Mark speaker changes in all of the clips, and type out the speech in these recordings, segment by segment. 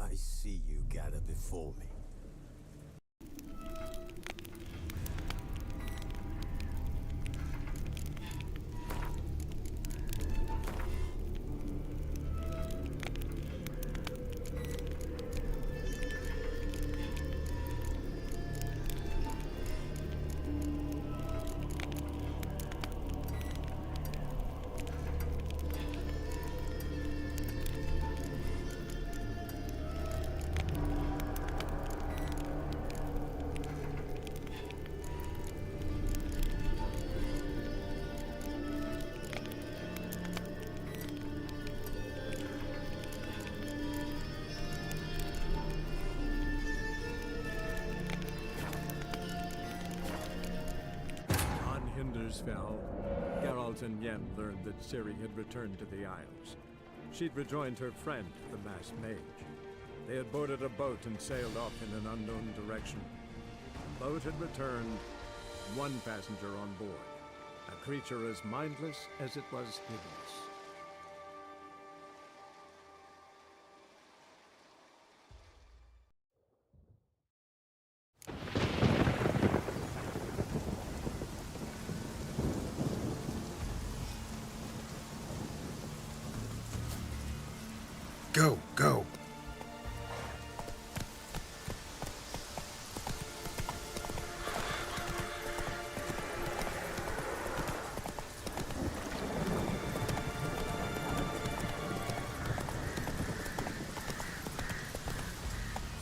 Speaker 1: I see you gather before me.
Speaker 2: Fell, Geralt and Yen learned that Ciri had returned to the Isles. She'd rejoined her friend, the masked mage. They had boarded a boat and sailed off in an unknown direction. The boat had returned, one passenger on board, a creature as mindless as it was hideous.
Speaker 3: Go, go.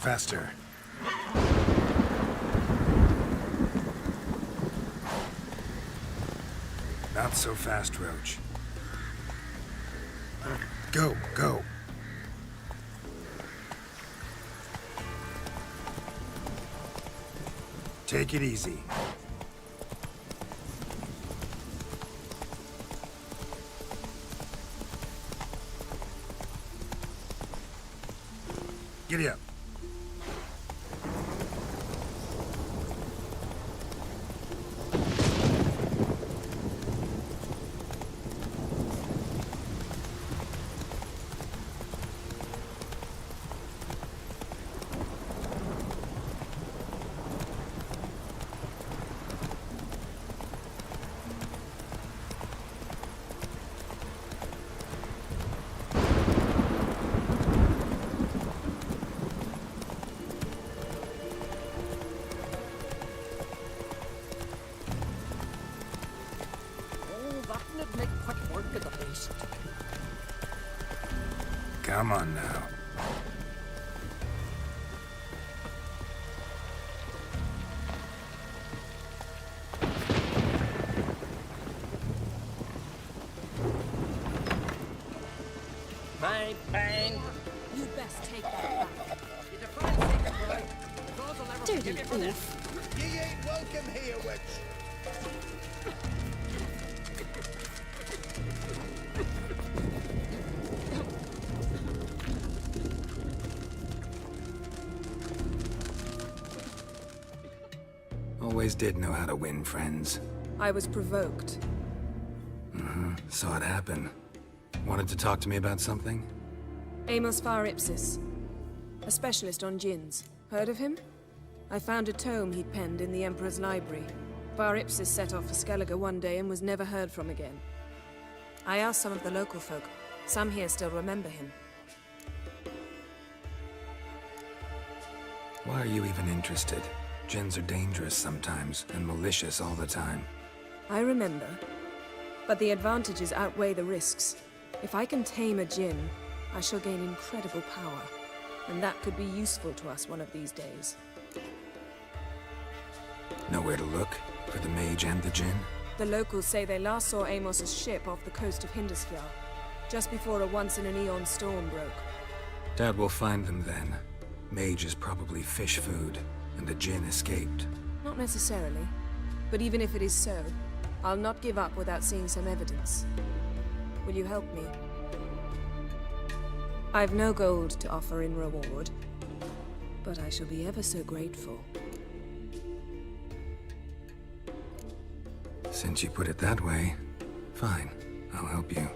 Speaker 3: Faster. Not so fast, Roach. Go, go. Take it easy. Giddy up. Come on now.
Speaker 4: Bang, bang.
Speaker 5: You best take that back.
Speaker 4: You define secret, right? The gods will never forgive you for this.
Speaker 1: Ye ain't welcome here, witch.
Speaker 3: Always did know how to win friends.
Speaker 5: I was provoked.
Speaker 3: Saw it happen. Wanted to talk to me about something?
Speaker 5: Amos Far Ipsis, a specialist on djinns. Heard of him? I found a tome he'd penned in the Emperor's library. Far Ipsis set off for Skellige one day and was never heard from again. I asked some of the local folk. Some here still remember him.
Speaker 3: Why are you even interested? Djinns are dangerous sometimes, and malicious all the time.
Speaker 5: I remember. But the advantages outweigh the risks. If I can tame a djinn, I shall gain incredible power. and that could be useful to us one of these days.
Speaker 3: Nowhere to look for the mage and the djinn?
Speaker 5: The locals say they last saw Amos's ship off the coast of Hindusfjall, just before a once-in-an-eon storm broke.
Speaker 3: Doubt we'll find them then. Mage is probably fish food, and the djinn escaped.
Speaker 5: Not necessarily, but even if it is so, I'll not give up without seeing some evidence. Will you help me? I've no gold to offer in reward, but I shall be ever so grateful.
Speaker 3: Since you put it that way, fine. I'll help you.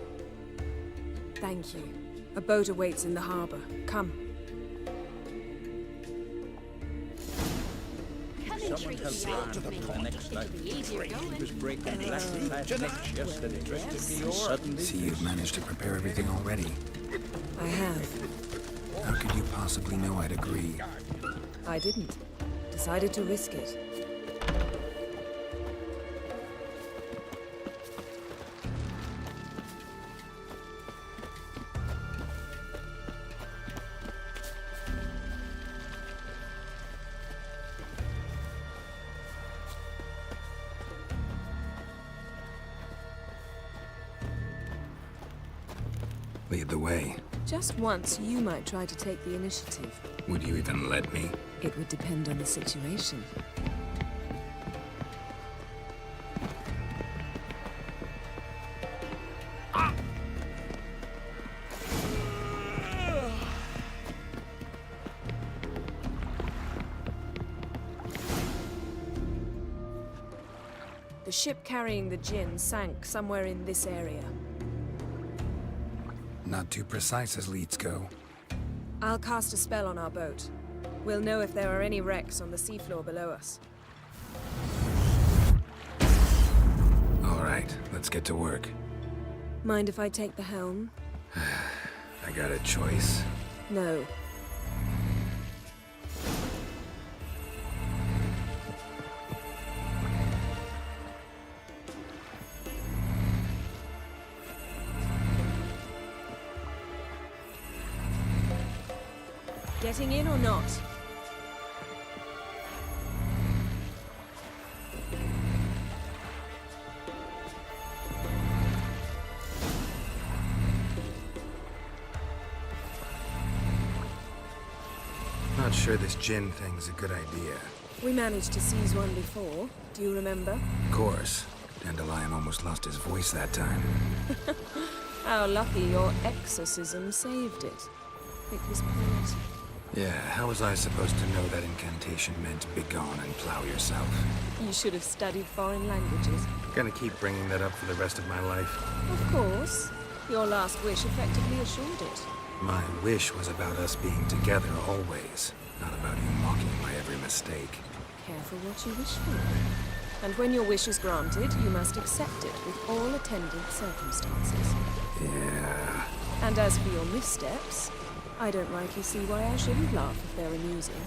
Speaker 5: Thank you. A boat awaits in the harbor. Come.
Speaker 6: Someone help me to the next life. He was breaking black last night yesterday. Suddenly,
Speaker 3: See, you've managed to prepare everything already.
Speaker 5: I have.
Speaker 3: How could you possibly know I'd agree?
Speaker 5: I didn't. Decided to risk it.
Speaker 3: Lead the way.
Speaker 5: Just once, you might try to take the initiative.
Speaker 3: Would you even let me?
Speaker 5: It would depend on the situation. The ship carrying the djinn sank somewhere in this area.
Speaker 3: Not too precise as leads go.
Speaker 5: I'll cast a spell on our boat. We'll know if there are any wrecks on the seafloor below us.
Speaker 3: All right, let's get to work.
Speaker 5: Mind if I take the helm?
Speaker 3: I got a choice.
Speaker 5: No. Getting in or not?
Speaker 3: Not sure this djinn thing's a good idea.
Speaker 5: We managed to seize one before. Do you remember?
Speaker 3: Of course. Dandelion almost lost his voice that time.
Speaker 5: How lucky your exorcism saved it. It was poetic.
Speaker 3: Yeah, how was I supposed to know that incantation meant begone and plow yourself?
Speaker 5: You should have studied foreign languages.
Speaker 3: Gonna keep bringing that up for the rest of my life.
Speaker 5: Of course. Your last wish effectively assured it.
Speaker 3: My wish was about us being together always, not about you mocking my every mistake.
Speaker 5: Careful what you wish for. And when your wish is granted, you must accept it with all attendant circumstances.
Speaker 3: Yeah.
Speaker 5: And as for your missteps, I don't rightly see why I shouldn't laugh if they're amusing.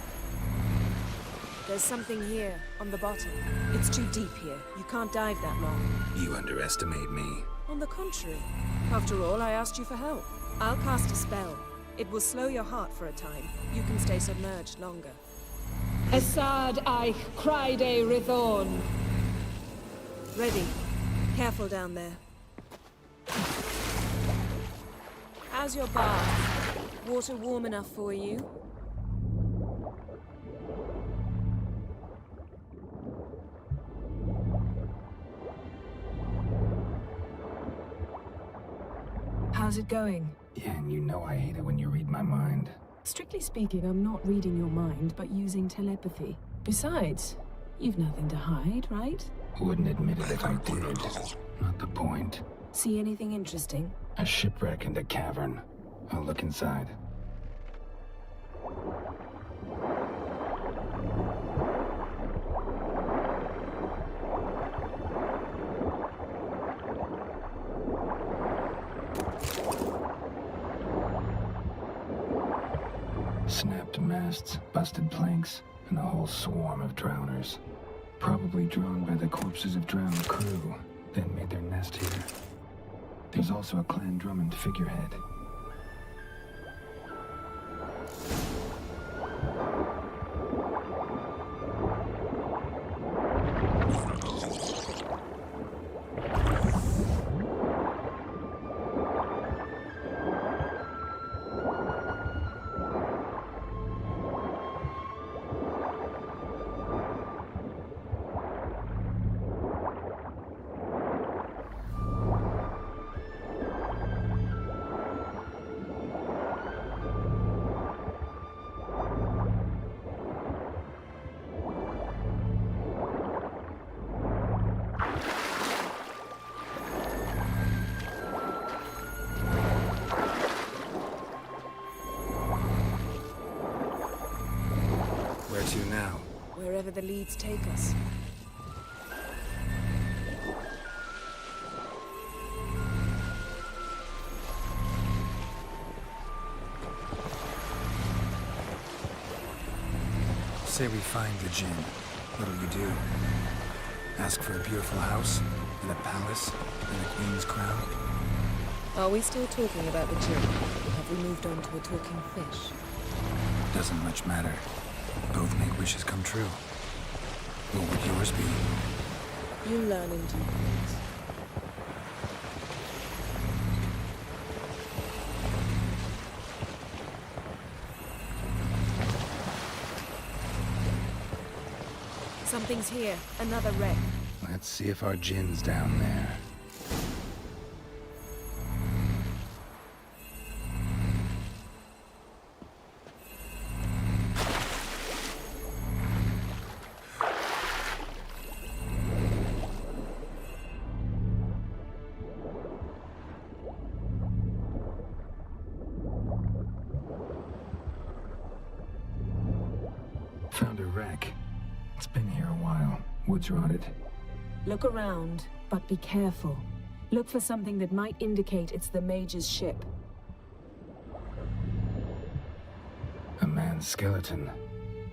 Speaker 5: There's something here, on the bottom. It's too deep here. You can't dive that long.
Speaker 3: You underestimate me.
Speaker 5: On the contrary. After all, I asked you for help. I'll cast a spell. It will slow your heart for a time. You can stay submerged longer. Esad eich Creed Rithorn. Ready. Careful down there. How's your bath? Water warm enough for you? How's it going?
Speaker 3: Yeah, and you know I hate it when you read my mind.
Speaker 5: Strictly speaking, I'm not reading your mind, but using telepathy. Besides, you've nothing to hide, right?
Speaker 3: Wouldn't admit it if I did. Not the point.
Speaker 5: See anything interesting?
Speaker 3: A shipwreck and a cavern. I'll look inside. Snapped masts, busted planks, and a whole swarm of drowners. Probably drawn by the corpses of drowned crew, then made their nest here. There's also a Clan Drummond figurehead.
Speaker 5: wherever the leads take us.
Speaker 3: Say we find the djinn. What'll you do? Ask for a beautiful house, and a palace, and a queen's crown?
Speaker 5: Are we still talking about the djinn? Or have we moved on to a talking fish?
Speaker 3: Doesn't much matter. Both make wishes come true. What would yours be?
Speaker 5: You learn in due course. Something's here. Another wreck.
Speaker 3: Let's see if our djinn's down there. Found a wreck. It's been here a while. Wood's rotted.
Speaker 5: Look around, but be careful. Look for something that might indicate it's the Mage's ship.
Speaker 3: A man's skeleton.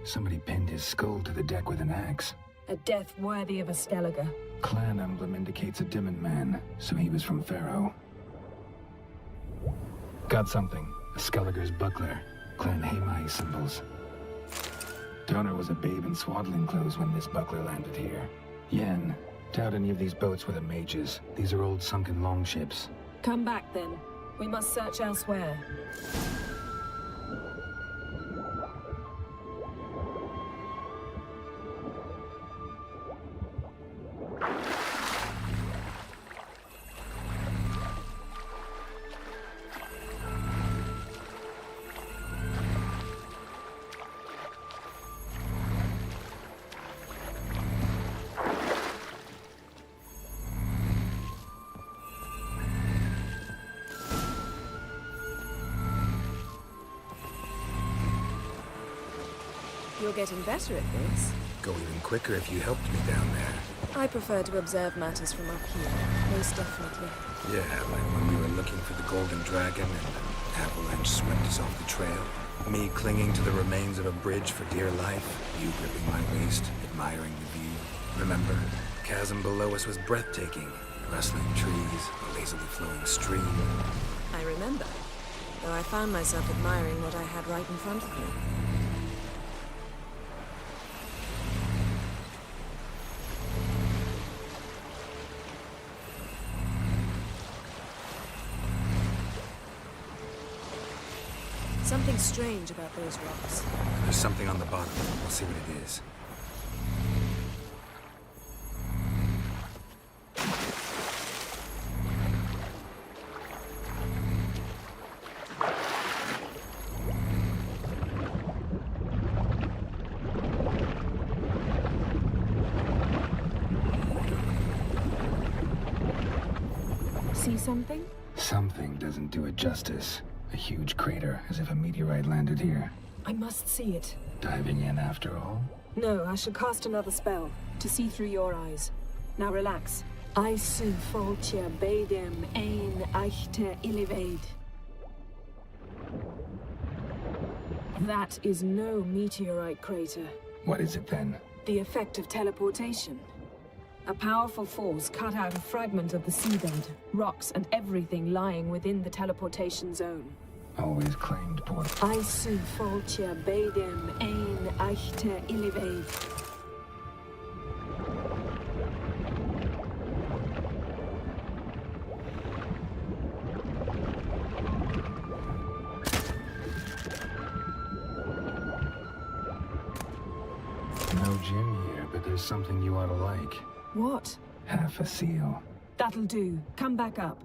Speaker 3: Somebody pinned his skull to the deck with an axe.
Speaker 5: A death worthy of a Skellige.
Speaker 3: Clan emblem indicates a Dimon man, so he was from Pharaoh. Got something. A Skellige's buckler. Clan Hamai symbols. Donor was a babe in swaddling clothes when this buckler landed here. Yen, doubt any of these boats were the mages. These are old sunken longships.
Speaker 5: Come back then. We must search elsewhere. You're getting better at this.
Speaker 3: Go even quicker if you helped me down there.
Speaker 5: I prefer to observe matters from up here, most definitely.
Speaker 3: Yeah, like when we were looking for the Golden Dragon and an avalanche swept us off the trail. Me clinging to the remains of a bridge for dear life. You gripping my waist, admiring the view. Remember, the chasm below us was breathtaking. Rustling trees, a lazily flowing stream.
Speaker 5: I remember, though I found myself admiring what I had right in front of me. Something strange about those rocks.
Speaker 3: There's something on the bottom. We'll see what it is.
Speaker 5: See something?
Speaker 3: Something doesn't do it justice. A huge crater, as if a meteorite landed here.
Speaker 5: I must see it.
Speaker 3: Diving in after all?
Speaker 5: No, I should cast another spell, to see through your eyes. Now relax. ASUS foltje bedem ein echte illivaid. That is no meteorite crater.
Speaker 3: What is it then?
Speaker 5: The effect of teleportation. A powerful force cut out a fragment of the seabed, rocks and everything lying within the teleportation zone.
Speaker 3: Always claimed port.
Speaker 5: ASUS foltje bedem ein echte illivaid.
Speaker 3: No gym here, but there's something you ought to like.
Speaker 5: What?
Speaker 3: Half a seal.
Speaker 5: That'll do. Come back up.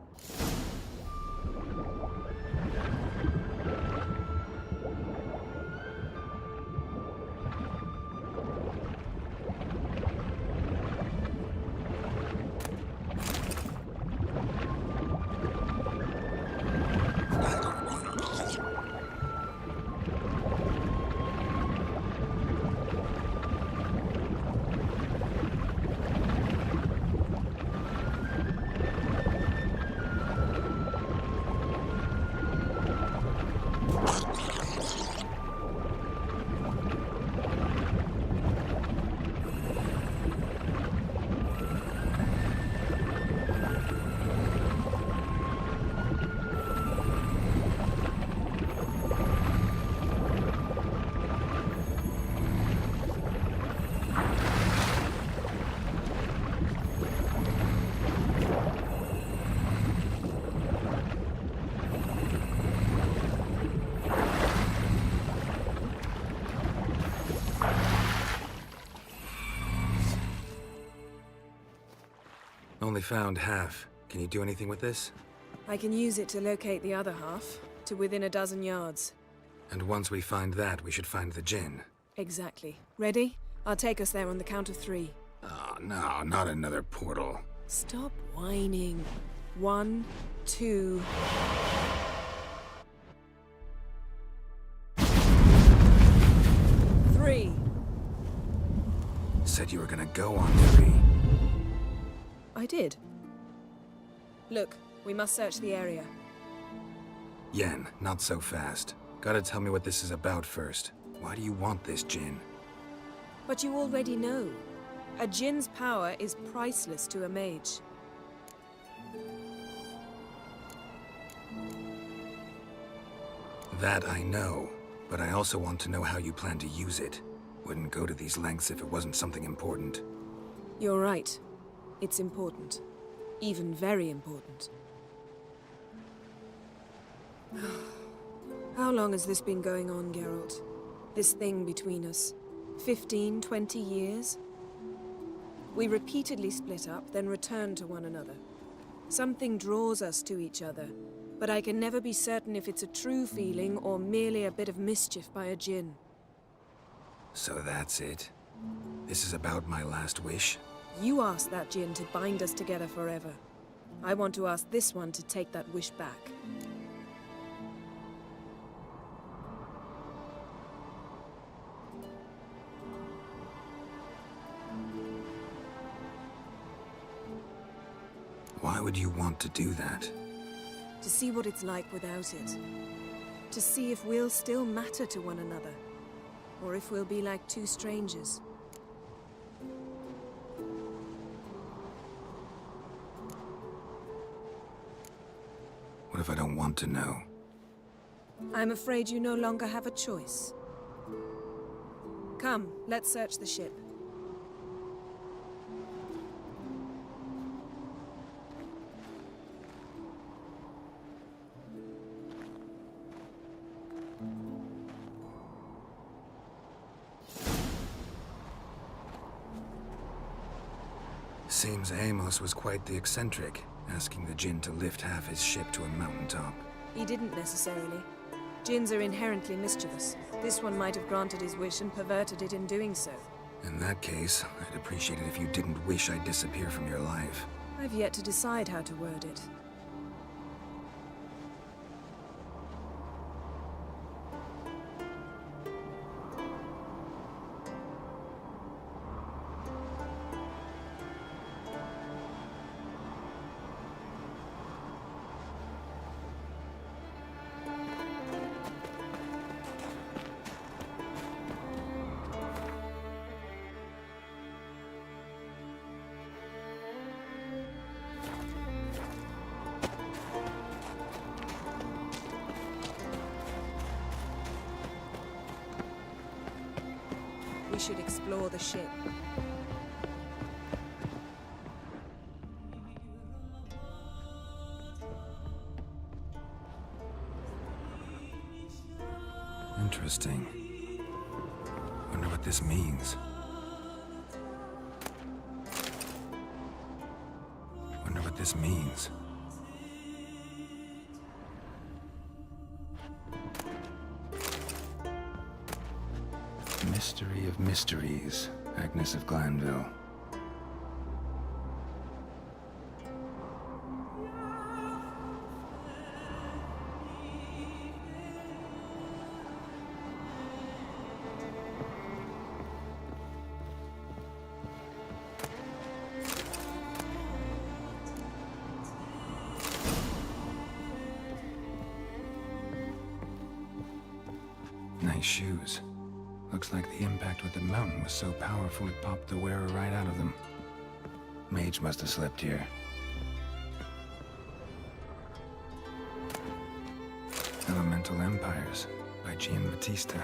Speaker 3: Only found half. Can you do anything with this?
Speaker 5: I can use it to locate the other half, to within a dozen yards.
Speaker 3: And once we find that, we should find the gin.
Speaker 5: Exactly. Ready? I'll take us there on the count of 3.
Speaker 3: Oh, no, not another portal.
Speaker 5: Stop whining. 1, 2... Three.
Speaker 3: Said you were gonna go on 3.
Speaker 5: I did. Look, we must search the area.
Speaker 3: Yen, not so fast. Gotta tell me what this is about first. Why do you want this gin?
Speaker 5: But you already know. A djinn's power is priceless to a mage.
Speaker 3: That I know, but I also want to know how you plan to use it. Wouldn't go to these lengths if it wasn't something important.
Speaker 5: You're right. It's important. Even very important. How long has this been going on, Geralt? This thing between us? 15, 20 years? We repeatedly split up, then returned to one another. Something draws us to each other, but I can never be certain if it's a true feeling or merely a bit of mischief by a djinn.
Speaker 3: So that's it? This is about my last wish?
Speaker 5: You asked that djinn to bind us together forever. I want to ask this one to take that wish back.
Speaker 3: Why would you want to do that?
Speaker 5: To see what it's like without it. To see if we'll still matter to one another. Or if we'll be like two strangers.
Speaker 3: What if I don't want to know?
Speaker 5: I'm afraid you no longer have a choice. Come, let's search the ship.
Speaker 3: Seems Amos was quite the eccentric, asking the djinn to lift half his ship to a mountaintop.
Speaker 5: He didn't necessarily. Djinns are inherently mischievous. This one might have granted his wish and perverted it in doing so.
Speaker 3: In that case, I'd appreciate it if you didn't wish I'd disappear from your life.
Speaker 5: I've yet to decide how to word it. We should explore the ship.
Speaker 3: Interesting. Wonder what this means. Wonder what this means. Mystery of mysteries, Agnes of Glanville. Nice shoes. Looks like the impact with the mountain was so powerful it popped the wearer right out of them. Mage must have slept here. Elemental Empires by Giambattista.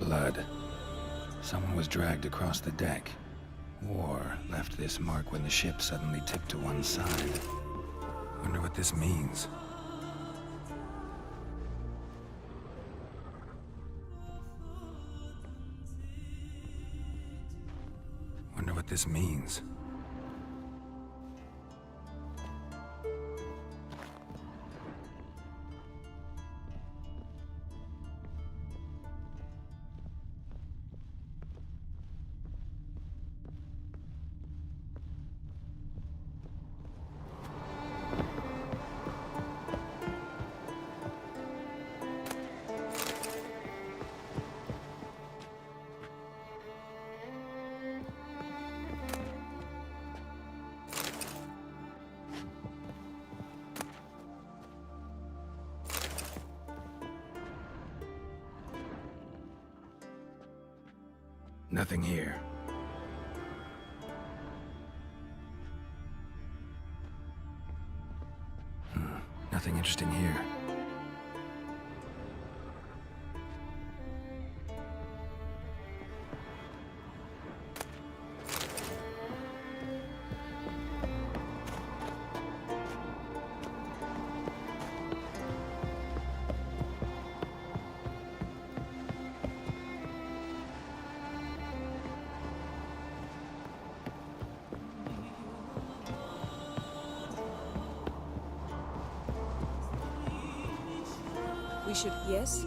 Speaker 3: Blood. Someone was dragged across the deck. War left this mark when the ship suddenly tipped to one side. Wonder what this means. Wonder what this means. Nothing here. Nothing interesting here.
Speaker 5: We should... Yes?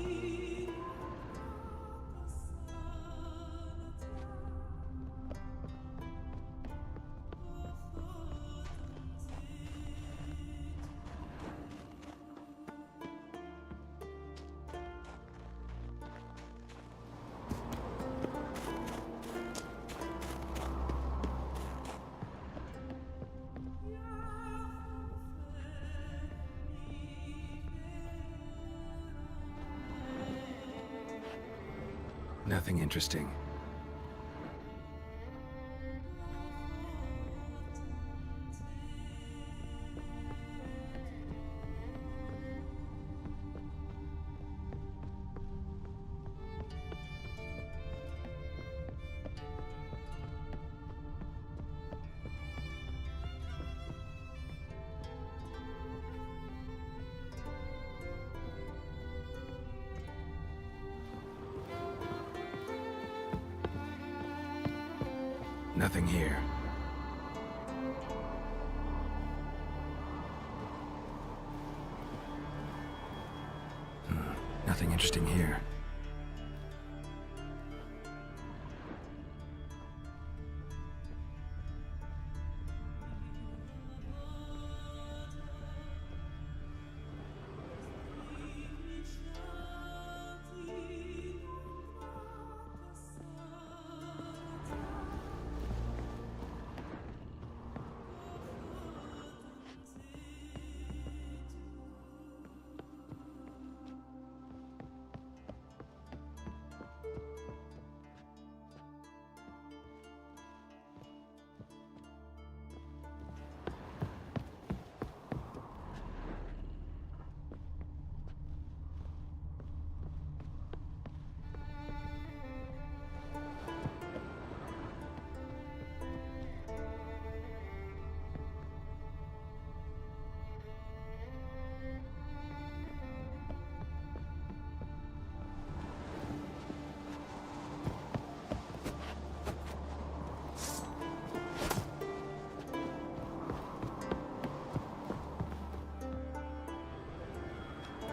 Speaker 5: Nothing interesting. Nothing here. Nothing interesting here.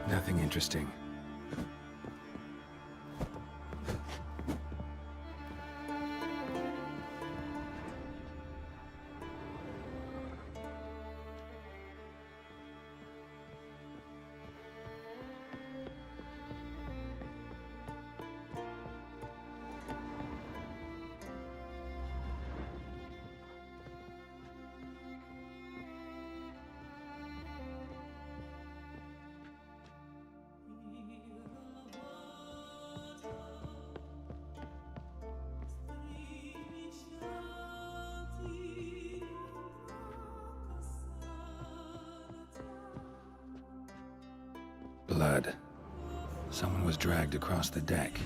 Speaker 5: Nothing interesting. Blood. Someone was dragged across the deck.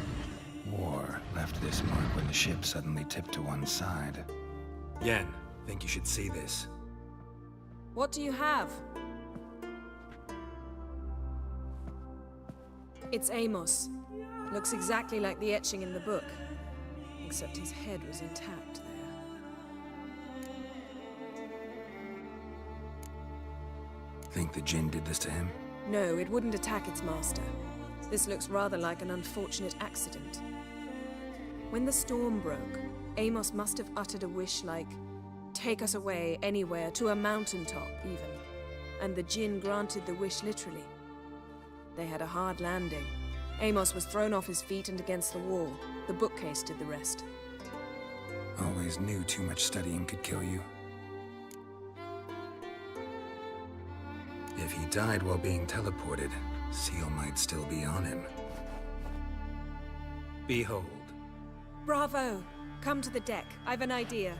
Speaker 3: war left this mark when the ship suddenly tipped to one side. Yen, think you should see this.
Speaker 5: What do you have? It's Amos. Looks exactly like the etching in the book. Except his head was intact there.
Speaker 3: Think the Jinn did this to him?
Speaker 5: No, it wouldn't attack its master. This looks rather like an unfortunate accident. When the storm broke, Amos must have uttered a wish like, "Take us away, anywhere, to a mountaintop, even." And the Jinn granted the wish literally. They had a hard landing. Amos was thrown off his feet and against the wall. The bookcase did the rest.
Speaker 3: Always knew too much studying could kill you. If he died while being teleported, Seal might still be on him. Behold.
Speaker 5: Bravo! Come to the deck. I've an idea.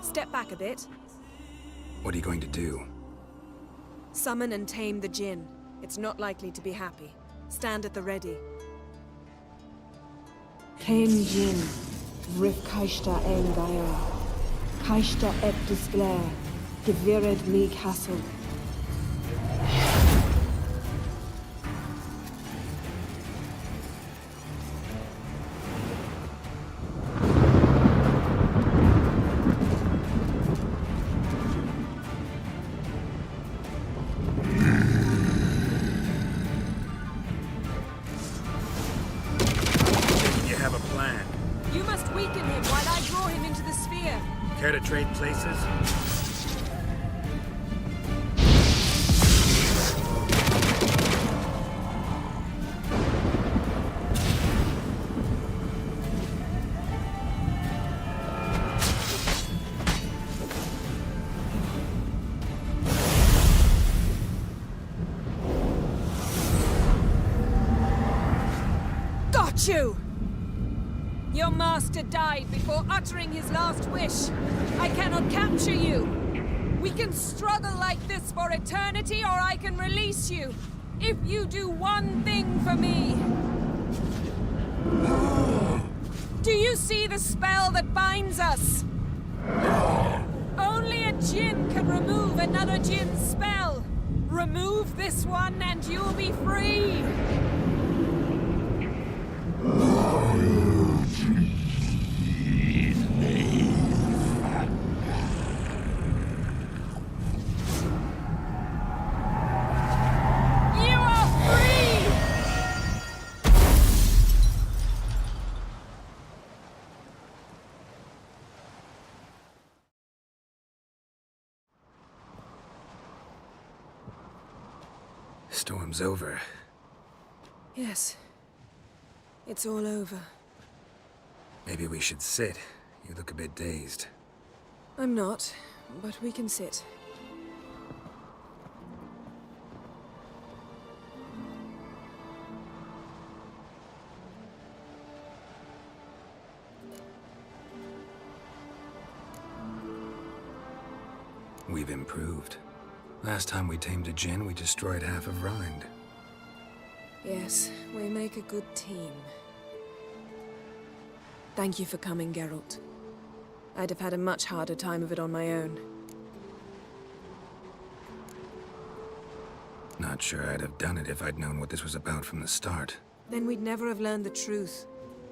Speaker 5: Step back a bit.
Speaker 3: What are you going to do?
Speaker 5: Summon and tame the Jinn. It's not likely to be happy. Stand at the ready.
Speaker 7: Ken Jin, Rif Kaishta Engaya, Kaishta et Disglare, Gevired me Castle.
Speaker 3: Care to trade places?
Speaker 5: Got you! Your master died before uttering his last wish. I cannot capture you. We can struggle like this for eternity, or I can release you. If you do one thing for me. Do you see the spell that binds us? Only a Jinn can remove another Jinn's spell. Remove this one and you'll be free.
Speaker 3: Storm's over.
Speaker 5: Yes. It's all over.
Speaker 3: Maybe we should sit. You look a bit dazed.
Speaker 5: I'm not, but we can sit.
Speaker 3: We've improved. Last time we tamed a Jinn, we destroyed half of Rind.
Speaker 5: Yes, we make a good team. Thank you for coming, Geralt. I'd have had a much harder time of it on my own.
Speaker 3: Not sure I'd have done it if I'd known what this was about from the start.
Speaker 5: Then we'd never have learned the truth.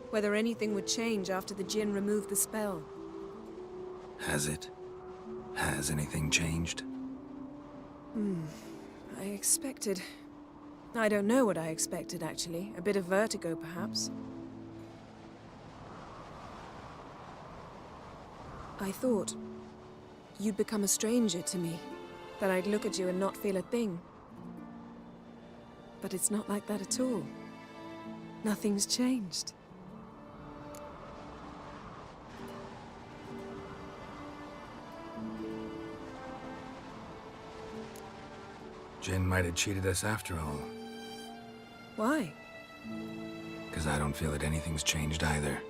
Speaker 5: Whether anything would change after the Jinn removed the spell.
Speaker 3: Has it? Has anything changed?
Speaker 5: I expected... I don't know what I expected, actually. A bit of vertigo, perhaps. I thought you'd become a stranger to me. That I'd look at you and not feel a thing. But it's not like that at all. Nothing's changed.
Speaker 3: Jin might have cheated us after all.
Speaker 5: Why?
Speaker 3: Because I don't feel that anything's changed either.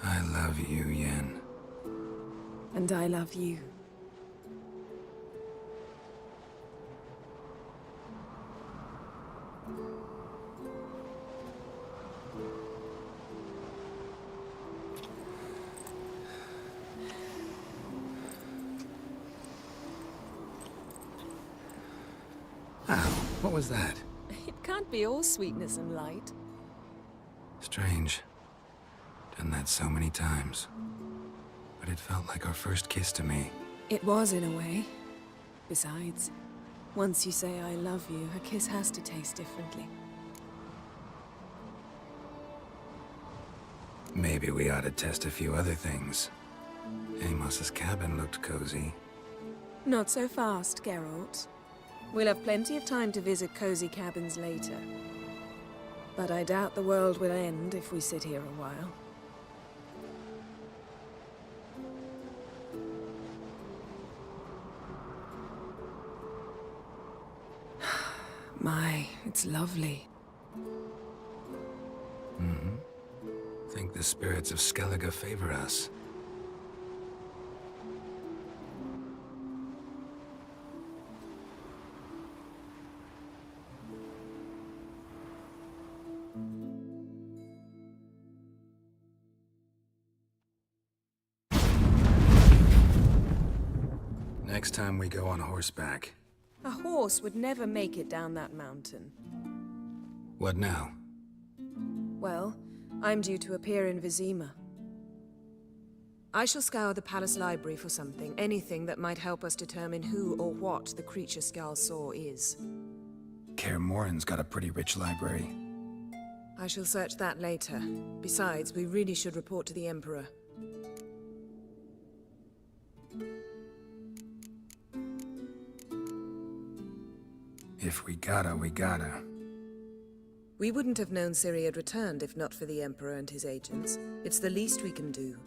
Speaker 3: I love you, Yen.
Speaker 5: And I love you.
Speaker 3: Ow, what was that?
Speaker 5: It can't be all sweetness and light.
Speaker 3: Strange. Done that so many times. But it felt like our first kiss to me.
Speaker 5: It was, in a way. Besides, once you say I love you, a kiss has to taste differently.
Speaker 3: Maybe we ought to test a few other things. Amos's cabin looked cozy.
Speaker 5: Not so fast, Geralt. We'll have plenty of time to visit cozy cabins later. But I doubt the world will end if we sit here a while. My, it's lovely.
Speaker 3: Think the spirits of Skellige favor us. Next time we go on horseback.
Speaker 5: A horse would never make it down that mountain.
Speaker 3: What now?
Speaker 5: Well, I'm due to appear in Vizima. I shall scour the palace library for something, anything that might help us determine who or what the creature Skjal saw is.
Speaker 3: Kaer Morhen's got a pretty rich library.
Speaker 5: I shall search that later. Besides, we really should report to the Emperor.
Speaker 3: If we gotta, we gotta.
Speaker 5: We wouldn't have known Ciri had returned if not for the Emperor and his agents. It's the least we can do.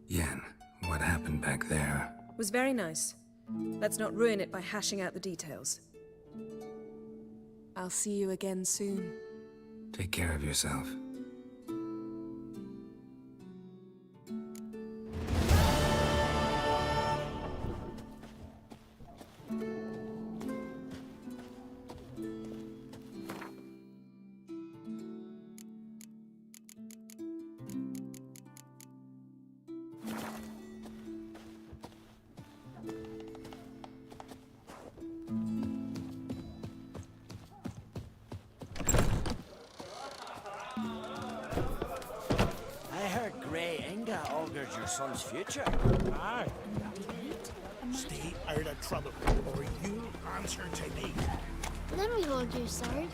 Speaker 3: Yen, what happened back there?
Speaker 5: Was very nice. Let's not ruin it by hashing out the details. I'll see you again soon.
Speaker 3: Take care of yourself.
Speaker 1: Your son's future.
Speaker 8: Aye. Stay out of trouble, or you answer to me.
Speaker 9: Let me hold your sword.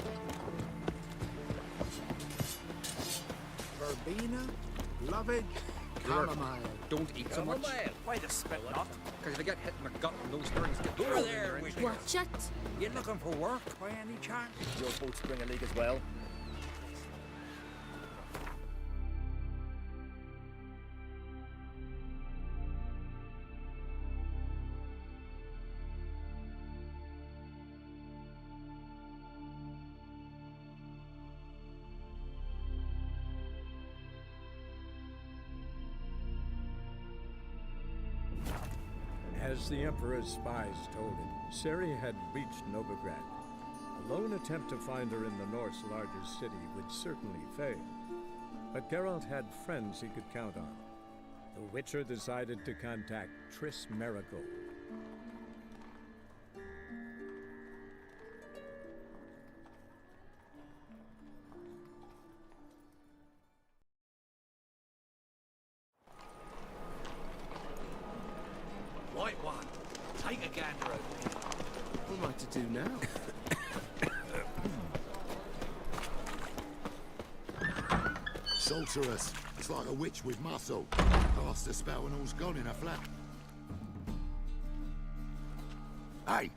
Speaker 8: Verbena, lovage, chamomile.
Speaker 6: Don't eat so much.
Speaker 1: Why the spit not?
Speaker 6: Because if you get hit in the gut and those things get
Speaker 1: Over there,
Speaker 9: Watch it.
Speaker 1: You looking for work by any chance? Your boat spring a leak as well.
Speaker 2: As the Emperor's spies told him, Ciri had reached Novigrad. A lone attempt to find her in the North's largest city would certainly fail. But Geralt had friends he could count on. The Witcher decided to contact Triss Merigold.
Speaker 1: right one. Take a gander over here.
Speaker 10: What am I to do now?
Speaker 11: Sorceress. It's like a witch with muscle. Cast the spell and all's gone in a flash. Hey!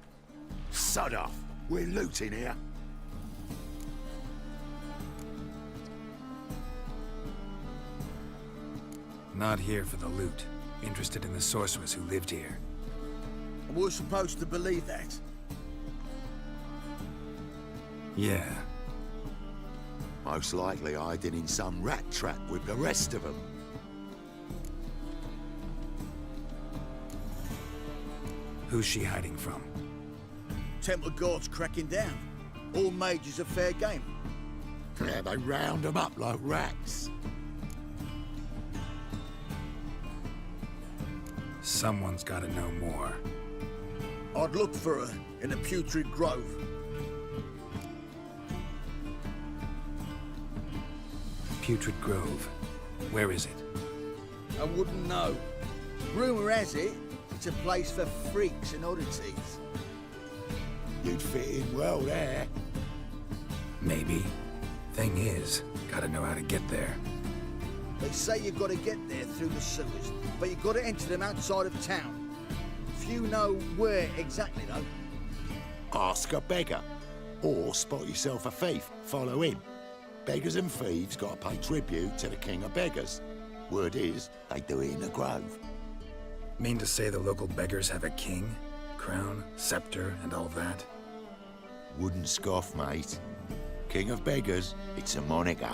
Speaker 11: Sod off! We're looting here.
Speaker 3: Not here for the loot. Interested in the sorceress who lived here.
Speaker 8: And we're supposed to believe that.
Speaker 3: Yeah.
Speaker 11: Most likely hiding in some rat trap with the rest of them.
Speaker 3: Who's she hiding from?
Speaker 8: Temple Guard's cracking down. All mages are fair game.
Speaker 11: Yeah, they round them up like rats.
Speaker 3: Someone's gotta know more.
Speaker 8: I'd look for her in the Putrid Grove.
Speaker 3: Putrid Grove. Where is it?
Speaker 8: I wouldn't know. Rumour has it, it's a place for freaks and oddities.
Speaker 11: You'd fit in well there.
Speaker 3: Maybe. Thing is, gotta know how to get there.
Speaker 8: They say you've got to get there through the sewers, but you've got to enter them outside of town. Few know where exactly, though.
Speaker 11: Ask a beggar. Or spot yourself a thief. Follow him. Beggars and thieves got to pay tribute to the king of beggars. Word is, they do it in the grove.
Speaker 3: Mean to say the local beggars have a king? Crown, scepter, and all that?
Speaker 11: Wouldn't scoff, mate. King of beggars, it's a moniker.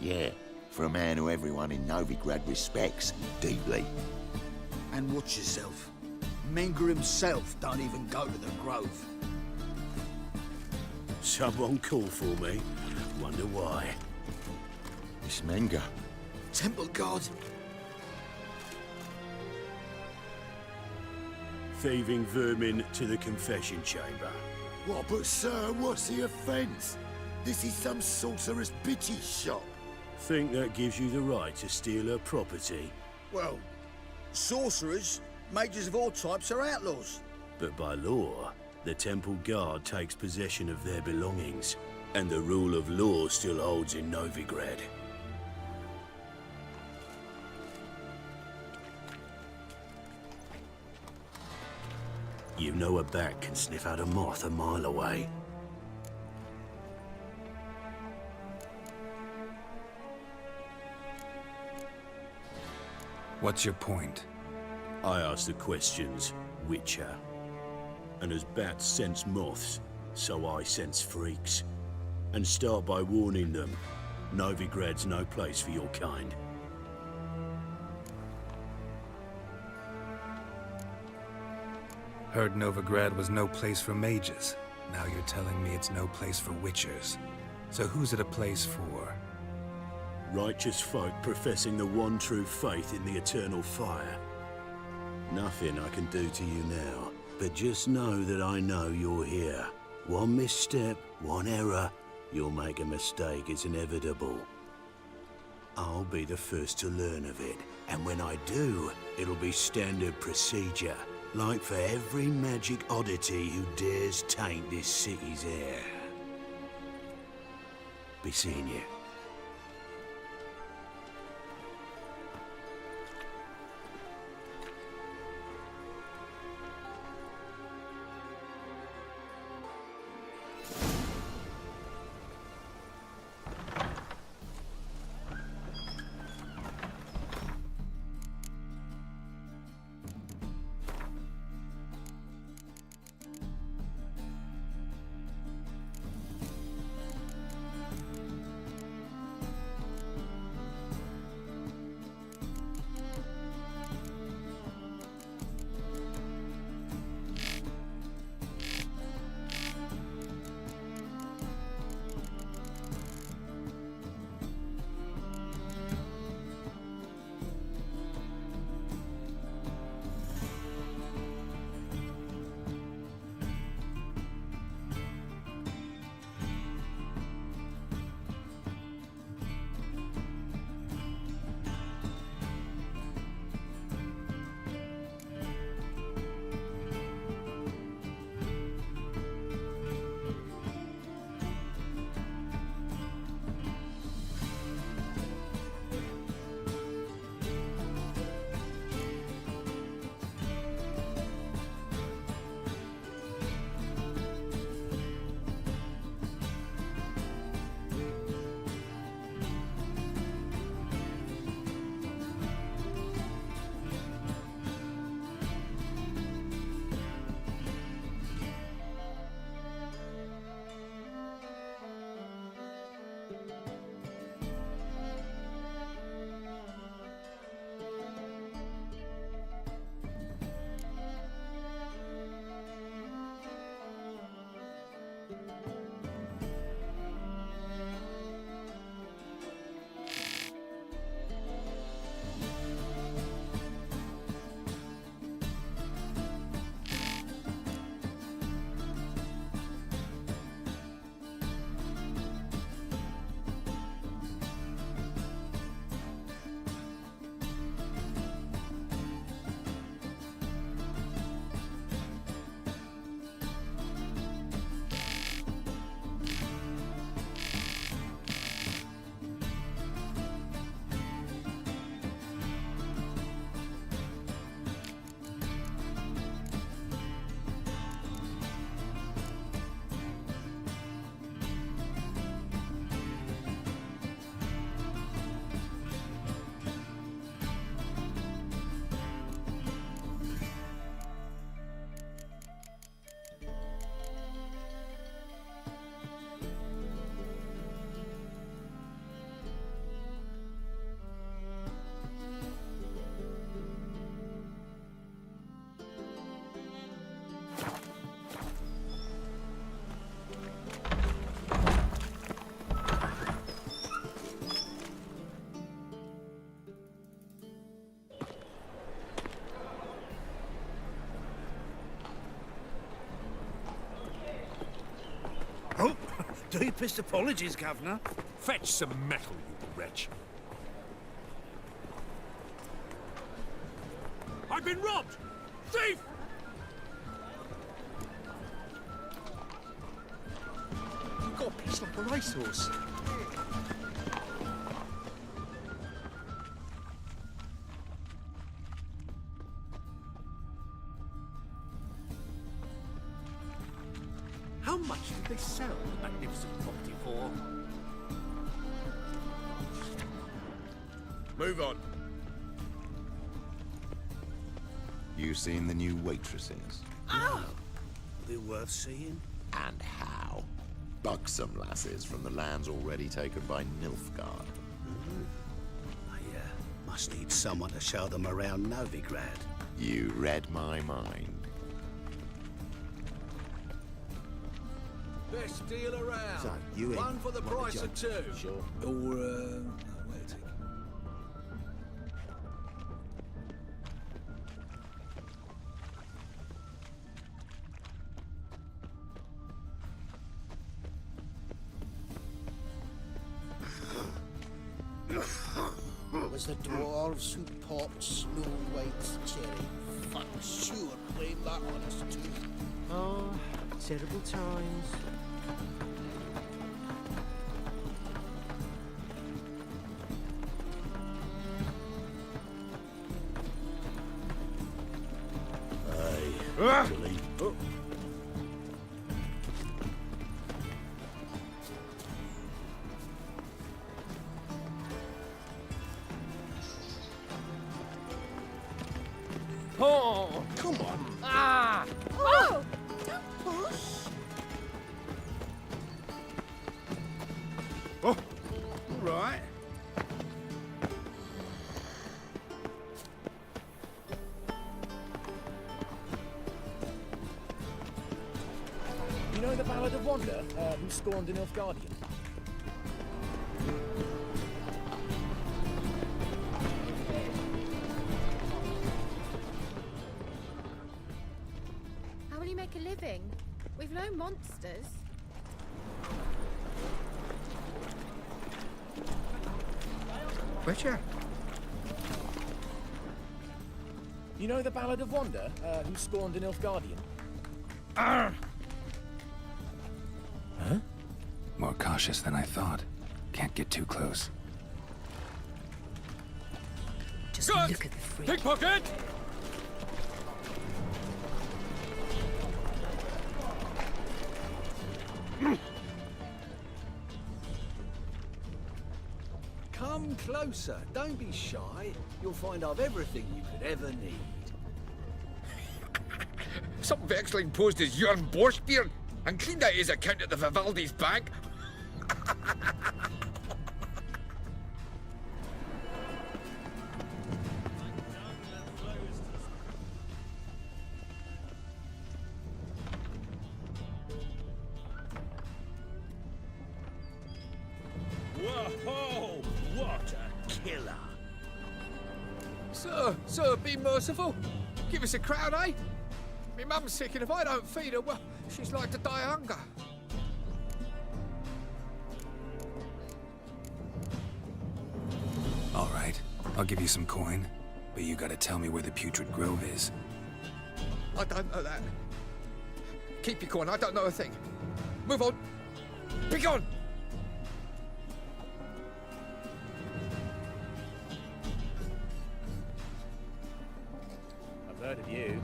Speaker 11: Yeah, for a man who everyone in Novigrad respects deeply.
Speaker 8: And watch yourself. Menger himself don't even go to the grove.
Speaker 10: Someone called for me. Wonder why.
Speaker 11: It's Menger.
Speaker 8: Temple Guard.
Speaker 10: Thieving vermin to the confession chamber.
Speaker 11: What, but sir, what's the offence? This is some sorcerer's bitty shop.
Speaker 10: Think that gives you the right to steal her property?
Speaker 8: Well, sorcerers, mages of all types are outlaws.
Speaker 10: But by law, the Temple Guard takes possession of their belongings, and the rule of law still holds in Novigrad. You know a bat can sniff out a moth a mile away.
Speaker 3: What's your point?
Speaker 10: I ask the questions, Witcher. And as bats sense moths, so I sense freaks. And start by warning them, Novigrad's no place for your kind.
Speaker 3: Heard Novigrad was no place for mages. Now you're telling me it's no place for witchers. So who's it a place for?
Speaker 10: Righteous folk professing the one true faith in the eternal fire. Nothing I can do to you now, but just know that I know you're here. One misstep, one error, you'll make a mistake, it's inevitable. I'll be the first to learn of it, and when I do, it'll be standard procedure, like for every magic oddity who dares taint this city's air. Be seeing you.
Speaker 1: Deepest apologies, Governor.
Speaker 12: Fetch some metal, you wretch. I've been robbed! Thief!
Speaker 1: You've got a piece like a racehorse.
Speaker 12: How much did they sell the magnificent property for? Move on.
Speaker 11: You seen the new waitresses?
Speaker 1: Oh! They're worth seeing.
Speaker 11: And how? Buxom lasses from the lands already taken by Nilfgaard.
Speaker 1: I must need someone to show them around Novigrad.
Speaker 11: You read my mind.
Speaker 12: Best deal around.
Speaker 1: So, you in?
Speaker 12: One for the
Speaker 1: Like a
Speaker 12: price of
Speaker 1: judge.
Speaker 12: two.
Speaker 1: Sure. Or, wait a second. It was the dwarves who popped Snowwhite's cherry. Fuck, sure, blame that on us too.
Speaker 13: Oh, terrible times.
Speaker 1: Actually,
Speaker 13: Oh!
Speaker 1: come on.
Speaker 13: Ah!
Speaker 9: Oh!
Speaker 1: Oh, all right.
Speaker 13: You know the Ballad of Wanda, who scorned an Nilfgaardian?
Speaker 4: How will you make a living? We've no monsters.
Speaker 1: Witcher?
Speaker 13: You know the Ballad of Wanda, who scorned an Nilfgaardian?
Speaker 1: Arr!
Speaker 3: Huh? More cautious than I thought. Can't get too close.
Speaker 5: Just
Speaker 12: Guards!
Speaker 5: look at the freak.
Speaker 12: Pickpocket!
Speaker 6: Come closer. Don't be shy. You'll find I've everything you could ever need.
Speaker 14: Some vexling posed as Jörn Borschbeard and cleaned out his account at the Vivaldi's bank.
Speaker 12: Whoa! What a killer!
Speaker 14: Sir, be merciful. Give us a crown, eh? My mum's sick, and if I don't feed her, well, she's like to die of hunger.
Speaker 3: All right, I'll give you some coin, but you gotta tell me where the Putrid Grove is.
Speaker 14: I don't know that. Keep your coin, I don't know a thing. Move on. Be gone!
Speaker 13: I've heard of you.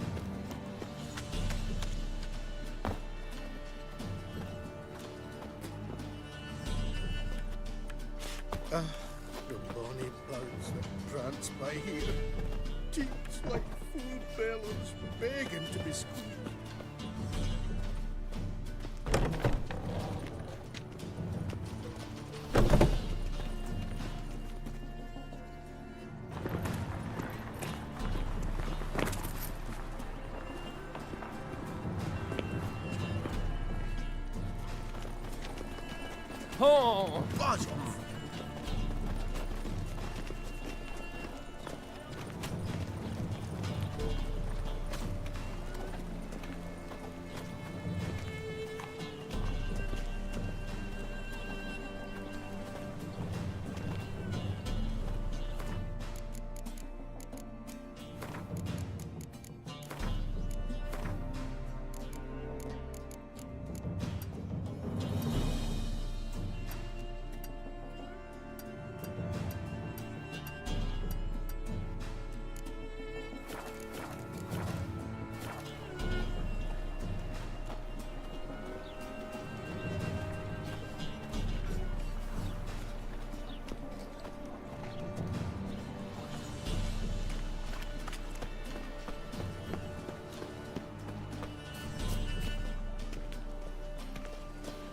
Speaker 1: The bonny bones that prance by here. Teats like full bellows begging to be squeezed.
Speaker 13: Oh!
Speaker 1: Buzz off!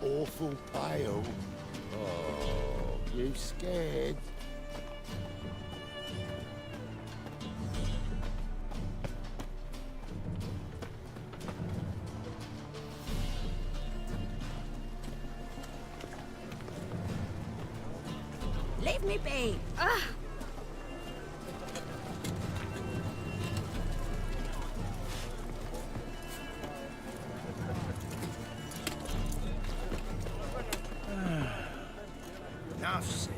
Speaker 11: awful pale. Oh, you scared?
Speaker 15: Leave me be! Ah!
Speaker 8: Enough said.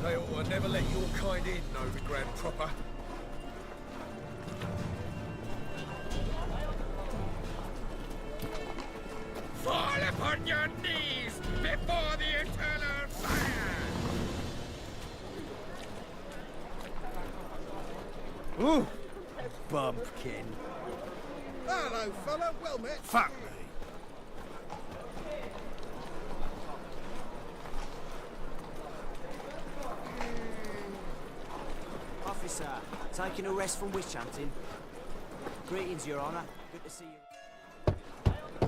Speaker 14: They ought to never let your kind in, know the Grand Proper. Fall upon your knees before the eternal fire!
Speaker 8: Ooh, bumpkin.
Speaker 1: Hello, fella. Well met.
Speaker 8: Fuck me.
Speaker 16: Officer, taking a rest from witch hunting. Greetings, Your Honor. Good to see you.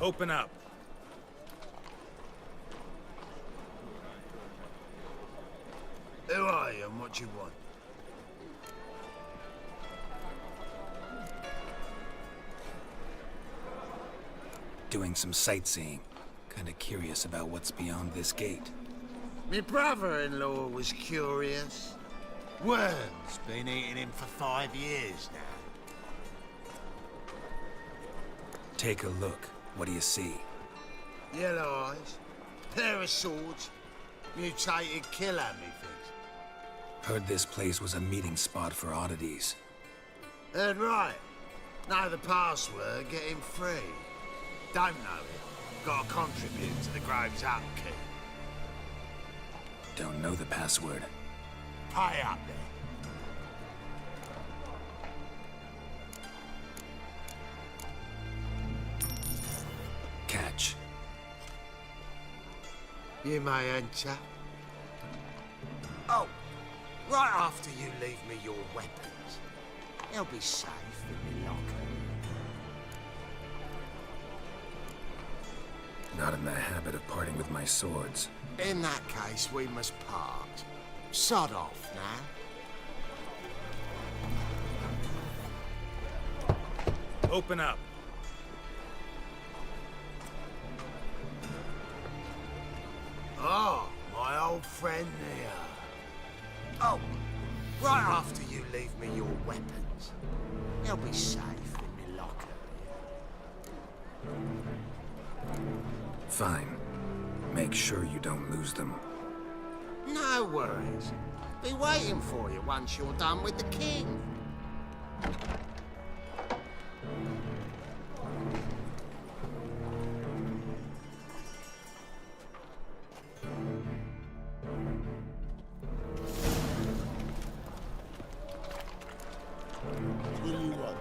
Speaker 3: Open up.
Speaker 11: Who are you and what do you want?
Speaker 3: Doing some sightseeing. Kinda curious about what's beyond this gate.
Speaker 11: My brother-in-law was curious. Worms been eating him for 5 years now.
Speaker 3: Take a look. What do you see?
Speaker 11: Yellow eyes, pair of swords, mutated killer, methinks.
Speaker 3: Heard this place was a meeting spot for oddities.
Speaker 11: Heard right. Know the password, get him free. Don't know it. Gotta contribute to the Grove's upkeep.
Speaker 3: Don't know the password.
Speaker 11: Pay up there.
Speaker 3: Catch.
Speaker 11: You may enter. Oh, right after you leave me your weapons. They'll be safe in my locker.
Speaker 3: Not in the habit of parting with my swords.
Speaker 11: In that case, we must part. Sod off now.
Speaker 3: Open up.
Speaker 11: Oh, my old friend here. Oh, right after you leave me your weapons. They'll be safe in my locker.
Speaker 3: Fine. Make sure you don't lose them.
Speaker 11: No worries. Be waiting for you once you're done with the king. What do you want?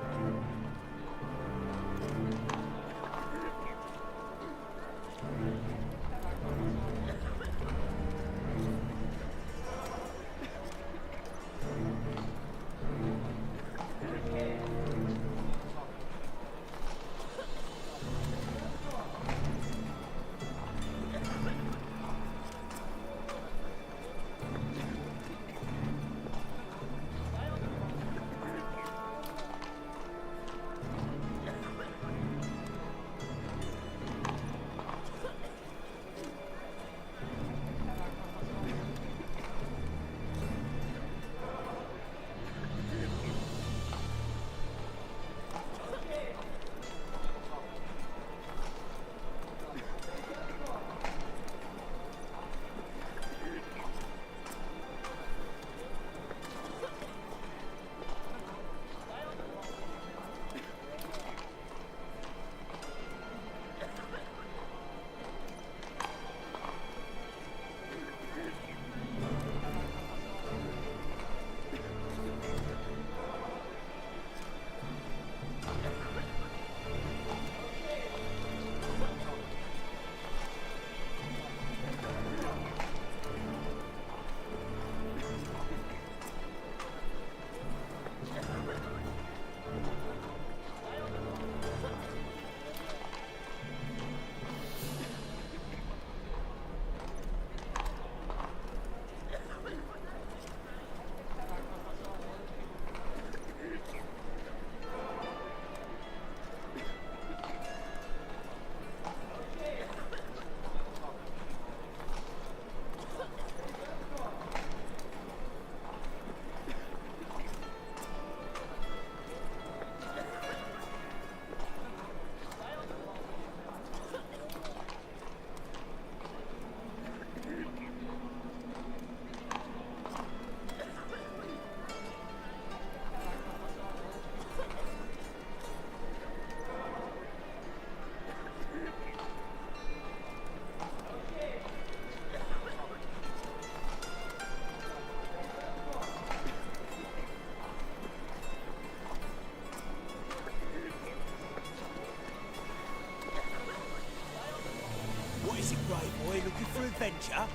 Speaker 16: looking for adventure?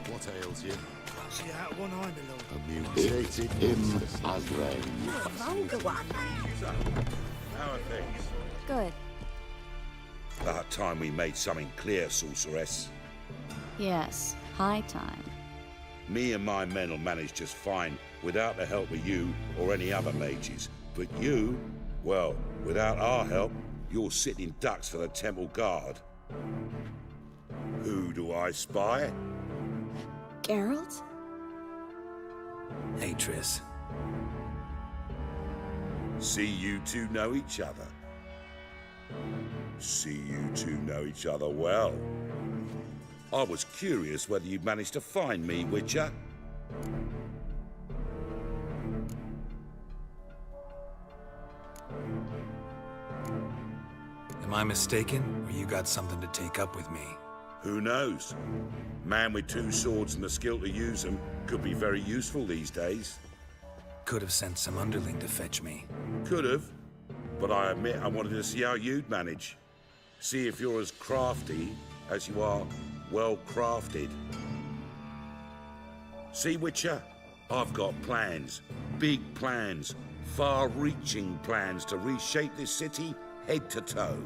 Speaker 11: What ails you?
Speaker 8: See out one eye, my lord.
Speaker 11: Mutated him as rain.
Speaker 15: Vulgar one.
Speaker 10: How are things?
Speaker 4: Good.
Speaker 17: About time we made something clear, sorceress.
Speaker 4: Yes, high time.
Speaker 17: Me and my men will manage just fine without the help of you or any other mages. But you, well, without our help, you're sitting ducks for the temple guard. Who do I spy?
Speaker 4: Geralt?
Speaker 3: Hey, Triss.
Speaker 17: See you two know each other. See you two know each other well. I was curious whether you'd managed to find me, Witcher.
Speaker 3: Am I mistaken, or you got something to take up with me?
Speaker 17: Who knows? Man with two swords and the skill to use them could be very useful these days.
Speaker 3: Could have sent some underling to fetch me.
Speaker 17: Could have, but I admit I wanted to see how you'd manage. See if you're as crafty as you are well crafted. See, Witcher, I've got plans, big plans, far-reaching plans to reshape this city head to toe.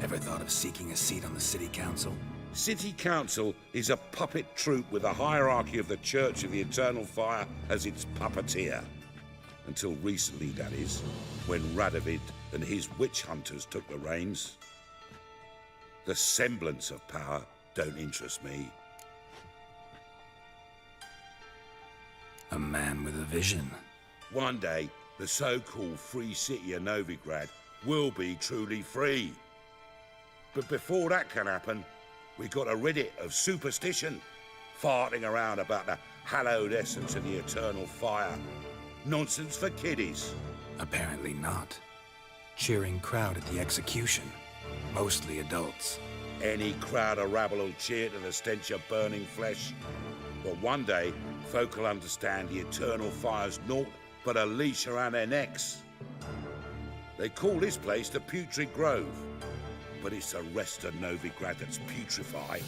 Speaker 3: Ever thought of seeking a seat on the city council?
Speaker 17: City Council is a puppet troupe with a hierarchy of the Church of the Eternal Fire as its puppeteer. Until recently, that is, when Radovid and his witch hunters took the reins. The semblance of power don't interest me.
Speaker 3: A man with a vision.
Speaker 17: One day, the so-called free city of Novigrad will be truly free. But before that can happen, we got to rid it of superstition, farting around about the hallowed essence of the eternal fire. Nonsense for kiddies.
Speaker 3: Apparently not. Cheering crowd at the execution. Mostly adults.
Speaker 17: Any crowd of rabble will cheer to the stench of burning flesh. But one day, folk will understand the eternal fire's naught but a leash around their necks. They call this place the Putrid Grove. But it's the rest of Novigrad that's putrefied.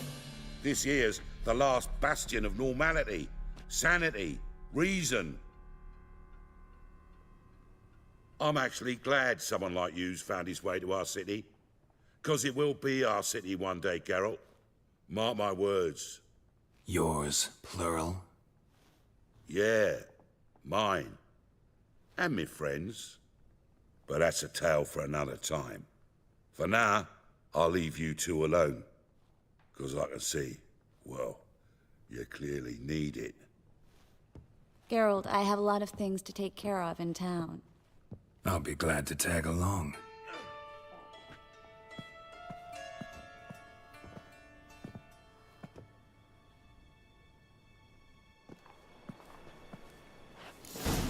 Speaker 17: This here's the last bastion of normality, sanity, reason. I'm actually glad someone like you's found his way to our city. 'Cause it will be our city one day, Geralt. Mark my words.
Speaker 3: Yours, plural?
Speaker 17: Yeah, mine. And me friends. But that's a tale for another time. For now, I'll leave you two alone. 'Cause I can see, well, you clearly need it.
Speaker 4: Geralt, I have a lot of things to take care of in town.
Speaker 3: I'll be glad to tag along.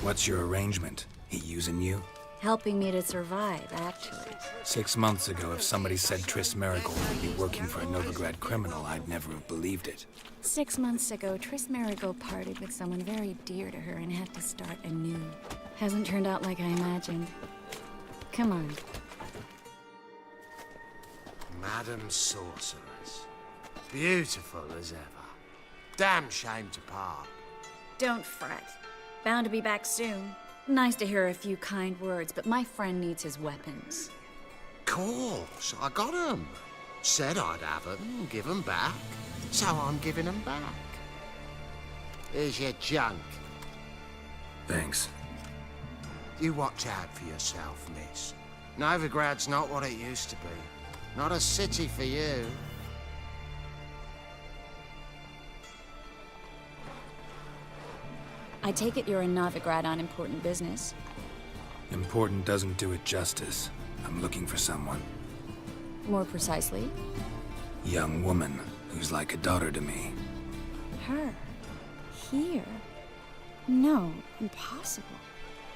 Speaker 3: What's your arrangement? He using you?
Speaker 4: Helping me to survive, actually.
Speaker 3: 6 months ago, if somebody said Triss Merigold would be working for a Novigrad criminal, I'd never have believed it.
Speaker 4: 6 months ago, Triss Merigold parted with someone very dear to her and had to start anew. Hasn't turned out like I imagined. Come on.
Speaker 18: Madam Sorceress. Beautiful as ever. Damn shame to part.
Speaker 4: Don't fret. Bound to be back soon. Nice to hear a few kind words, but my friend needs his weapons.
Speaker 18: Course, I got 'em. Said I'd have 'em and give 'em back. So I'm giving 'em back. Here's your junk.
Speaker 3: Thanks.
Speaker 18: You watch out for yourself, miss. Novigrad's not what it used to be. Not a city for you.
Speaker 4: I take it you're in Novigrad on important business.
Speaker 3: Important doesn't do it justice. I'm looking for someone.
Speaker 4: More precisely?
Speaker 3: Young woman who's like a daughter to me.
Speaker 4: Her? Here? No, impossible.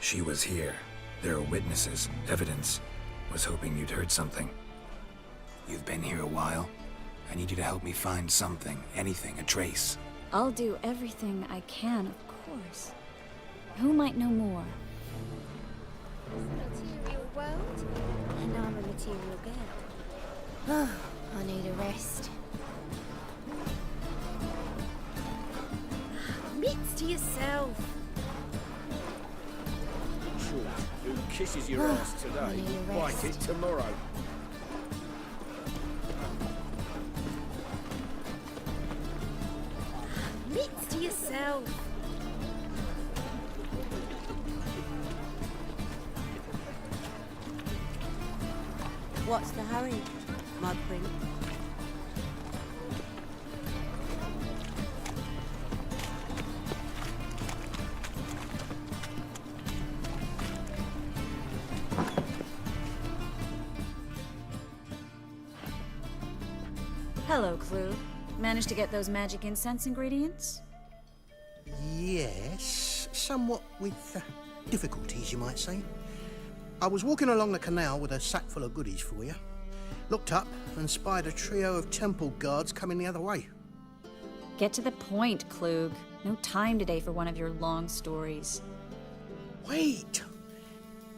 Speaker 3: She was here. There are witnesses, evidence. Was hoping you'd heard something. You've been here a while. I need you to help me find something, anything, a trace.
Speaker 4: I'll do everything I can, of course. Who might know more?
Speaker 9: Material world, and I'm a material girl. I need a rest. Mitts to yourself.
Speaker 12: Who kisses your ass today, bite it tomorrow.
Speaker 9: Mitts to yourself.
Speaker 15: What's the hurry, my prince?
Speaker 4: Hello, Clue. Managed to get those magic incense ingredients?
Speaker 19: Yes, somewhat with difficulties, you might say. I was walking along the canal with a sack full of goodies for you. Looked up and spied a trio of temple guards coming the other way.
Speaker 4: Get to the point, Klug. No time today for one of your long stories.
Speaker 19: Wait!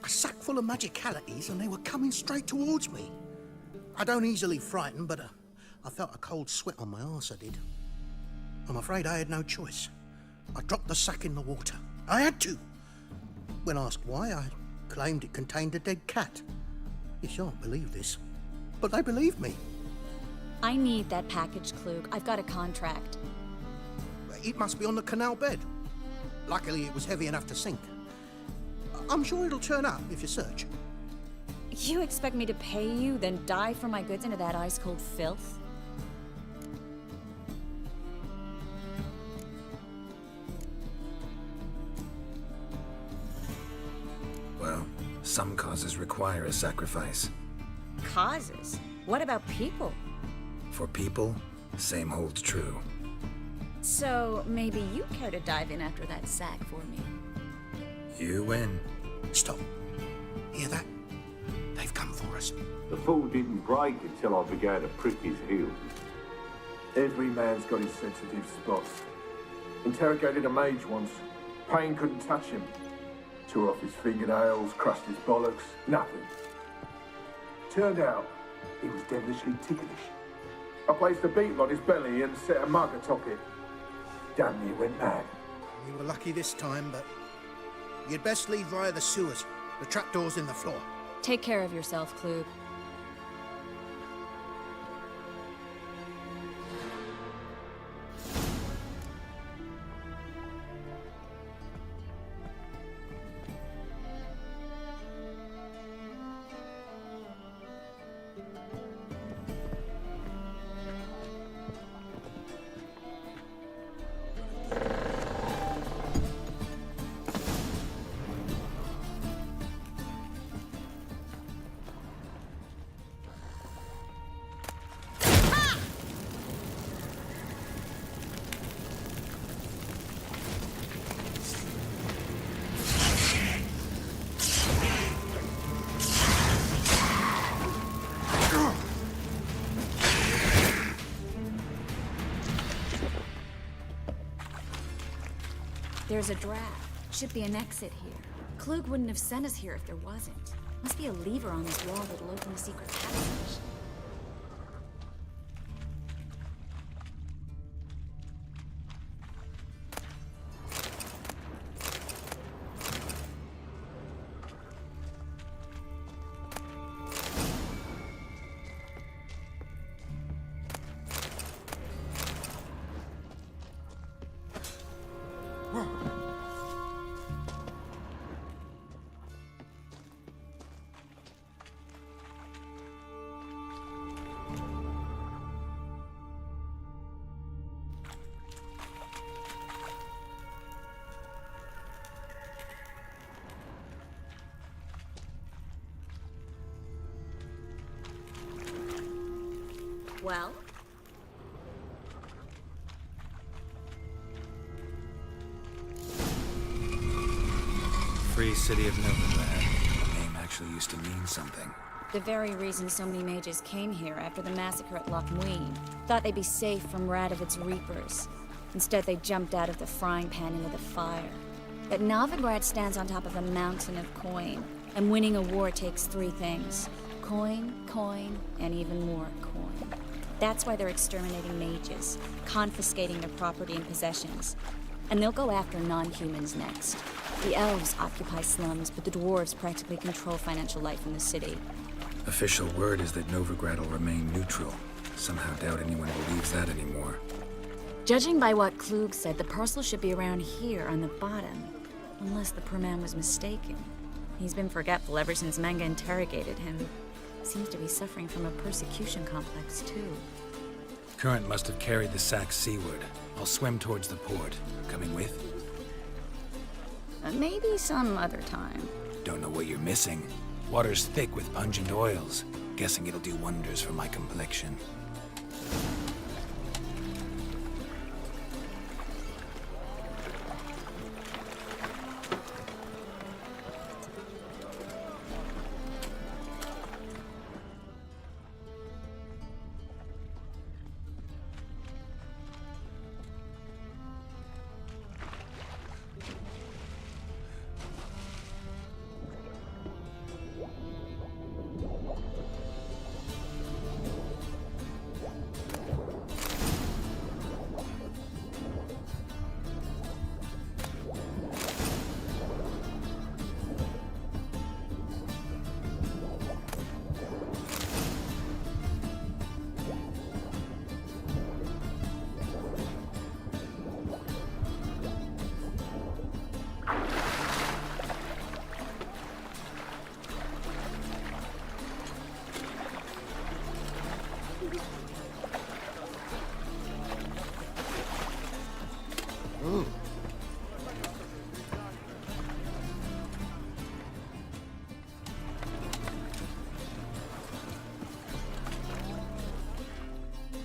Speaker 19: A sack full of magicalities and they were coming straight towards me. I don't easily frighten, but I felt a cold sweat on my arse, I did. I'm afraid I had no choice. I dropped the sack in the water. I had to. When asked why, I claimed it contained a dead cat. You shan't believe this, but they believed me.
Speaker 4: I need that package, Klug. I've got a contract.
Speaker 19: It must be on the canal bed. Luckily, it was heavy enough to sink. I'm sure it'll turn up if you search.
Speaker 4: You expect me to pay you, then dive for my goods into that ice-cold filth?
Speaker 3: Well, some causes require a sacrifice.
Speaker 4: Causes? What about people?
Speaker 3: For people, same holds true.
Speaker 4: So, maybe you care to dive in after that sack for me?
Speaker 3: You win.
Speaker 19: Stop. Hear that? They've come for us.
Speaker 20: The fall didn't break until I began to prick his heels. Every man's got his sensitive spots. Interrogated a mage once. Pain couldn't touch him. Tore off his fingernails, crushed his bollocks, nothing. Turned out, he was devilishly ticklish. I placed a beetle on his belly and set a mug atop it. Damn near went mad.
Speaker 19: You were lucky this time, but you'd best leave via the sewers. The trapdoor's in the floor.
Speaker 4: Take care of yourself, Klug. There's a draft. Should be an exit here. Klug wouldn't have sent us here if there wasn't. Must be a lever on this wall that'll open the secret passage. Well?
Speaker 3: free city of Novigrad. The name actually used to mean something.
Speaker 4: The very reason so many mages came here after the massacre at Loch Muin. Thought they'd be safe from Radovid's reapers. Instead, they jumped out of the frying pan into the fire. But Novigrad stands on top of a mountain of coin, and winning a war takes 3 things. Coin, coin, and even more coin. That's why they're exterminating mages, confiscating their property and possessions. And they'll go after non-humans next. The elves occupy slums, but the dwarves practically control financial life in the city.
Speaker 3: Official word is that Novigrad will remain neutral. Somehow doubt anyone believes that anymore.
Speaker 4: Judging by what Klug said, the parcel should be around here on the bottom. Unless the poor man was mistaken. He's been forgetful ever since Manga interrogated him. Seems to be suffering from a persecution complex, too.
Speaker 3: Current must have carried the sack seaward. I'll swim towards the port. Coming with?
Speaker 4: Maybe some other time.
Speaker 3: Don't know what you're missing. Water's thick with pungent oils. Guessing it'll do wonders for my complexion.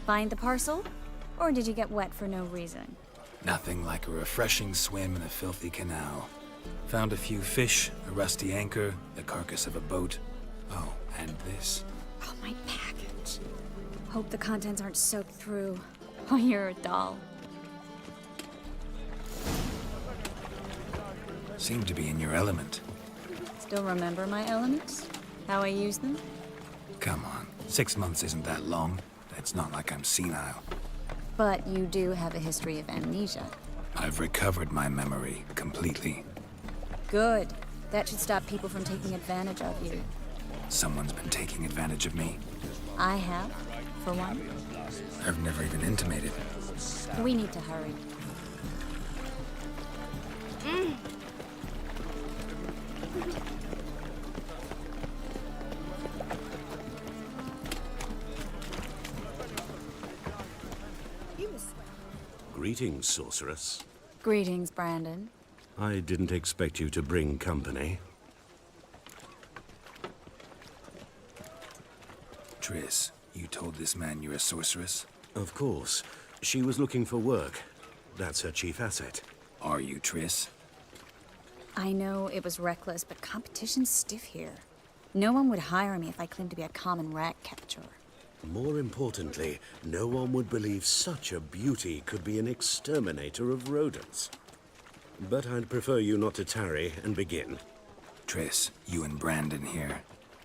Speaker 4: Find the parcel? Or did you get wet for no reason?
Speaker 3: Nothing like a refreshing swim in a filthy canal. Found a few fish, a rusty anchor, the carcass of a boat. Oh, and this.
Speaker 4: Oh, my package. Hope the contents aren't soaked through. Oh, you're a doll.
Speaker 3: Seem to be in your element.
Speaker 4: Still remember my elements? How I use them?
Speaker 3: Come on, 6 months isn't that long. It's not like I'm senile.
Speaker 4: But you do have a history of amnesia.
Speaker 3: I've recovered my memory completely.
Speaker 4: Good. That should stop people from taking advantage of you.
Speaker 3: Someone's been taking advantage of me.
Speaker 4: I have, for one.
Speaker 3: I've never even intimated.
Speaker 4: We need to hurry.
Speaker 10: Greetings, sorceress.
Speaker 4: Greetings, Brandon.
Speaker 10: I didn't expect you to bring company.
Speaker 3: Triss, you told this man you're a sorceress?
Speaker 10: Of course. She was looking for work. That's her chief asset.
Speaker 3: Are you, Triss?
Speaker 4: I know it was reckless, but competition's stiff here. No one would hire me if I claimed to be a common rat catcher.
Speaker 10: More importantly, no one would believe such a beauty could be an exterminator of rodents. But I'd prefer you not to tarry and begin.
Speaker 3: Triss, you and Brandon here.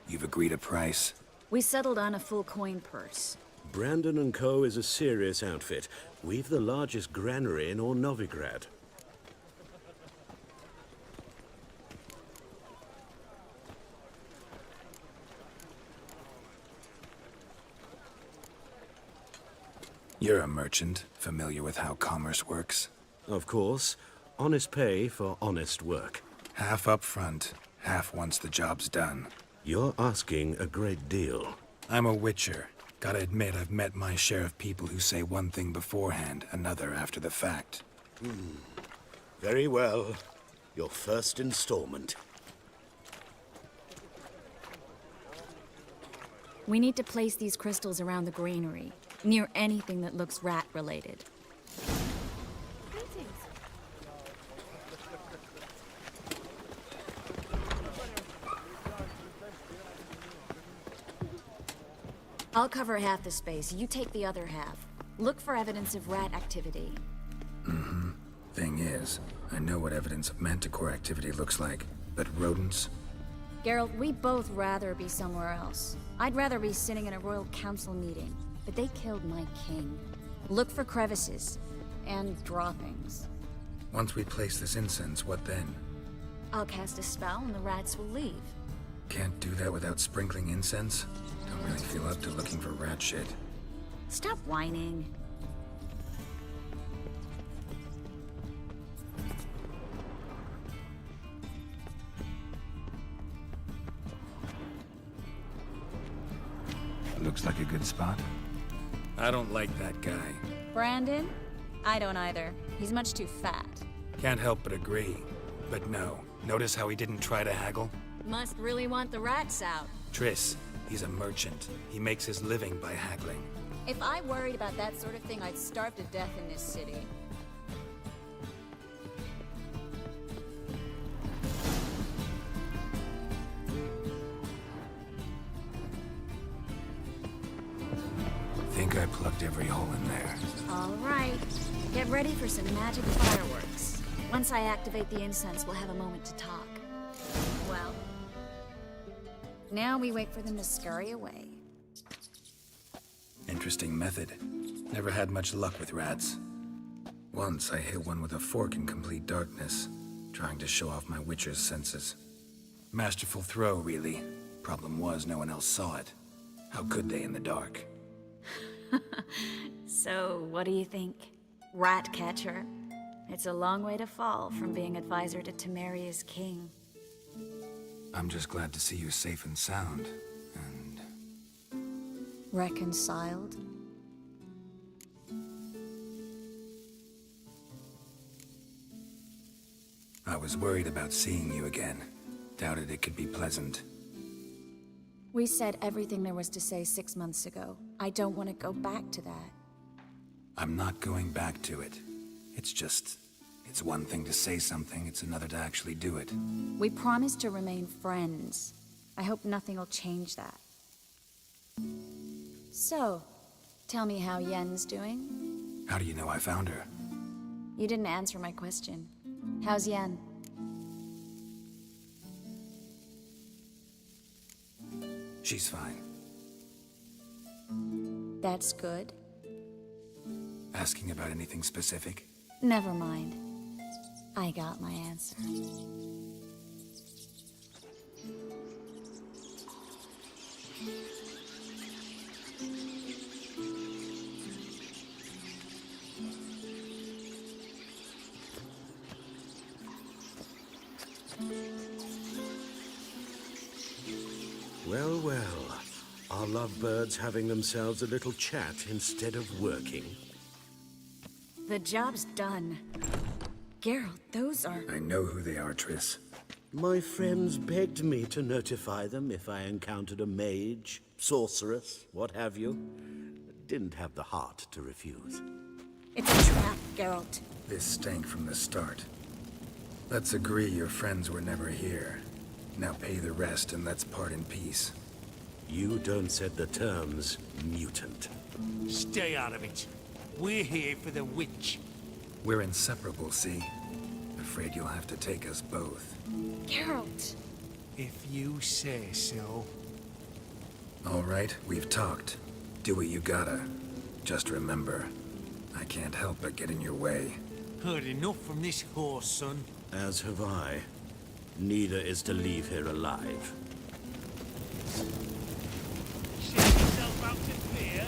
Speaker 3: You've agreed a price?
Speaker 4: We settled on a full coin purse.
Speaker 10: Brandon & Co. is a serious outfit. We've the largest granary in all Novigrad.
Speaker 3: You're a merchant, familiar with how commerce works?
Speaker 10: Of course. Honest pay for honest work.
Speaker 3: Half up front, half once the job's done.
Speaker 10: You're asking a great deal.
Speaker 3: I'm a witcher. Gotta admit, I've met my share of people who say one thing beforehand, another after the fact.
Speaker 10: Very well. Your first installment.
Speaker 4: We need to place these crystals around the granary, near anything that looks rat-related. I'll cover half the space, you take the other half. Look for evidence of rat activity.
Speaker 3: Mm-hmm. Thing is, I know what evidence of manticore activity looks like, but rodents?
Speaker 4: Geralt, we'd both rather be somewhere else. I'd rather be sitting in a royal council meeting, but they killed my king. Look for crevices, and droppings.
Speaker 3: Once we place this incense, what then?
Speaker 4: I'll cast a spell and the rats will leave.
Speaker 3: Can't do that without sprinkling incense? Don't really feel up to looking for rat shit.
Speaker 4: Stop whining.
Speaker 3: Looks like a good spot. I don't like that guy.
Speaker 4: Brandon? I don't either. He's much too fat.
Speaker 3: Can't help but agree. But no, notice how he didn't try to haggle?
Speaker 4: Must really want the rats out.
Speaker 3: Triss, he's a merchant. He makes his living by haggling.
Speaker 4: If I worried about that sort of thing, I'd starve to death in this city.
Speaker 3: Think I plugged every hole in there.
Speaker 4: All right. Get ready for some magic fireworks. Once I activate the incense, we'll have a moment to talk. Well, now we wait for them to scurry away.
Speaker 3: Interesting method. Never had much luck with rats. Once I hit one with a fork in complete darkness, trying to show off my witcher's senses. Masterful throw, really. Problem was, no one else saw it. How could they in the dark?
Speaker 4: So, what do you think? Rat catcher? It's a long way to fall from being advisor to Temeria's king.
Speaker 3: I'm just glad to see you safe and sound, and...
Speaker 4: Reconciled?
Speaker 3: I was worried about seeing you again. Doubted it could be pleasant.
Speaker 4: We said everything there was to say 6 months ago. I don't want to go back to that.
Speaker 3: I'm not going back to it. It's one thing to say something, it's another to actually do it.
Speaker 4: We promised to remain friends. I hope nothing will change that. So, tell me how Yen's doing?
Speaker 3: How do you know I found her?
Speaker 4: You didn't answer my question. How's Yen?
Speaker 3: She's fine.
Speaker 4: That's good.
Speaker 3: Asking about anything specific?
Speaker 4: Never mind. I got my answer.
Speaker 10: Well, well. Are lovebirds having themselves a little chat instead of working?
Speaker 4: The job's done. Geralt, those are...
Speaker 3: I know who they are, Triss.
Speaker 10: My friends begged me to notify them if I encountered a mage, sorceress, what have you. Didn't have the heart to refuse.
Speaker 4: It's a trap, Geralt.
Speaker 3: This stank from the start. Let's agree your friends were never here. Now pay the rest and let's part in peace.
Speaker 10: You don't set the terms, mutant.
Speaker 21: Stay out of it. We're here for the witch.
Speaker 3: We're inseparable, see? Afraid you'll have to take us both.
Speaker 4: Geralt!
Speaker 21: If you say so.
Speaker 3: All right, we've talked. Do what you gotta. Just remember, I can't help but get in your way.
Speaker 21: Heard enough from this horse, son.
Speaker 10: As have I. Neither is to leave here alive.
Speaker 21: Shake yourself out to fear.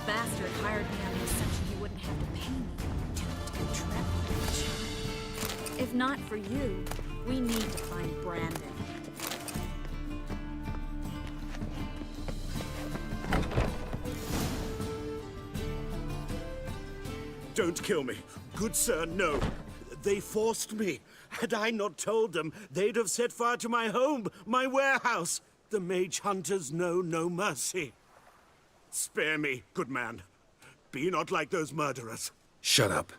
Speaker 4: Bastard hired me on the assumption he wouldn't have to pay me. Don't trap me. If not for you, we need to find Brandon.
Speaker 10: Don't kill me. Good sir, no. They forced me. Had I not told them, they'd have set fire to my home, my warehouse. The mage hunters know no mercy. Spare me, good man. Be not like those murderers.
Speaker 3: Shut up.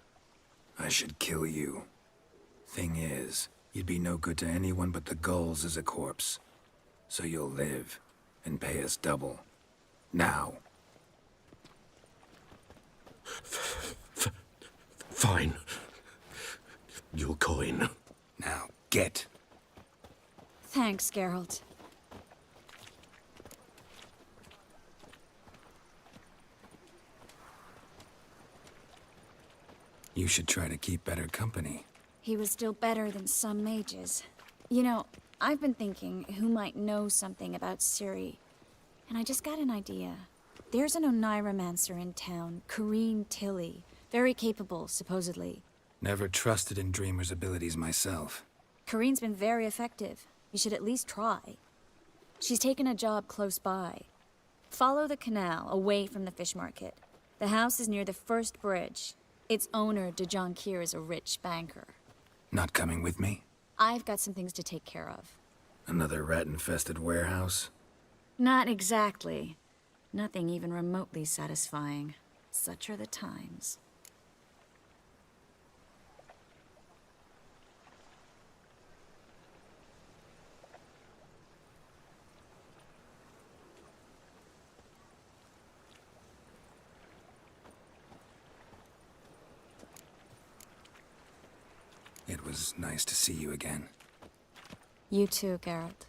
Speaker 3: I should kill you. Thing is, You'd be no good to anyone but the gulls as a corpse. So you'll live and pay us double. Now.
Speaker 10: Fine. Your coin.
Speaker 3: Now, get.
Speaker 4: Thanks, Geralt.
Speaker 3: You should try to keep better company.
Speaker 4: He was still better than some mages. You know, I've been thinking who might know something about Ciri. And I just got an idea. There's an Oneiromancer in town, Creed Tilly. Very capable, supposedly.
Speaker 3: Never trusted in Dreamer's abilities myself.
Speaker 4: Kareen's been very effective. You should at least try. She's taken a job close by. Follow the canal, away from the fish market. The house is near the first bridge. Its owner, John Kier, is a rich banker.
Speaker 3: Not coming with me?
Speaker 4: I've got some things to take care of.
Speaker 3: Another rat-infested warehouse?
Speaker 4: Not exactly. Nothing even remotely satisfying. Such are the times.
Speaker 3: It was nice to see you again.
Speaker 4: You too, Geralt.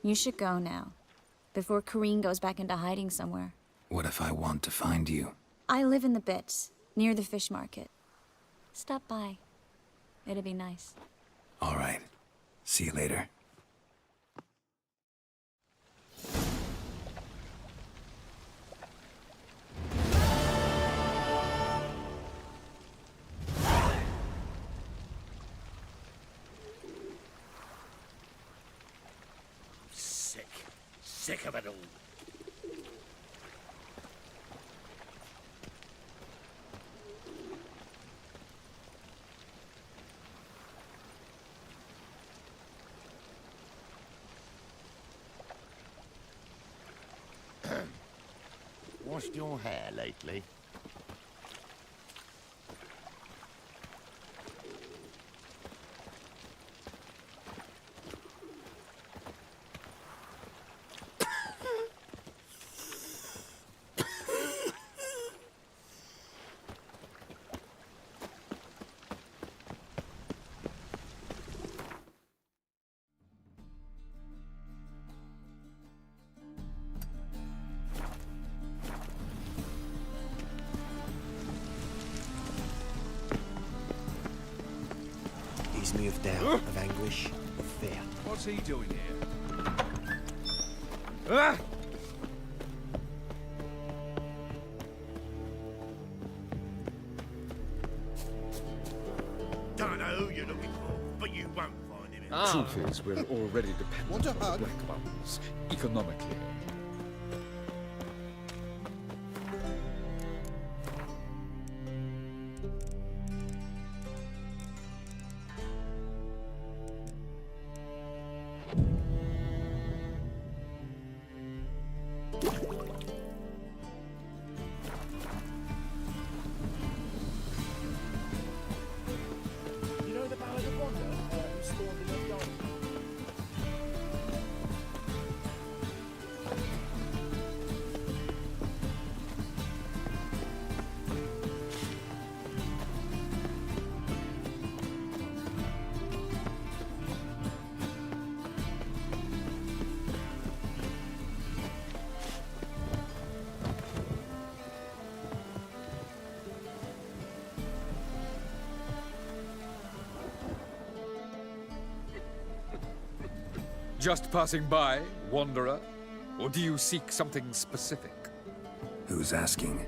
Speaker 4: You should go now, before Kareen goes back into hiding somewhere.
Speaker 3: What if I want to find you?
Speaker 4: I live in the Bits, near the fish market. Stop by. It'd be nice.
Speaker 3: All right. See you later.
Speaker 21: Sick of it all.
Speaker 18: Washed your hair lately?
Speaker 16: Me of doubt, of anguish, of fear.
Speaker 12: What's he doing here? Ah!
Speaker 21: Don't know who you're looking for, but you won't find him.
Speaker 14: Truth is, we're already dependent
Speaker 19: Want a
Speaker 14: on the
Speaker 19: hug?
Speaker 14: Black Mountains, economically.
Speaker 13: You know the Ballad of Wanda, who spawned in a garden?
Speaker 14: Just passing by, wanderer? Or do you seek something specific?
Speaker 3: Who's asking?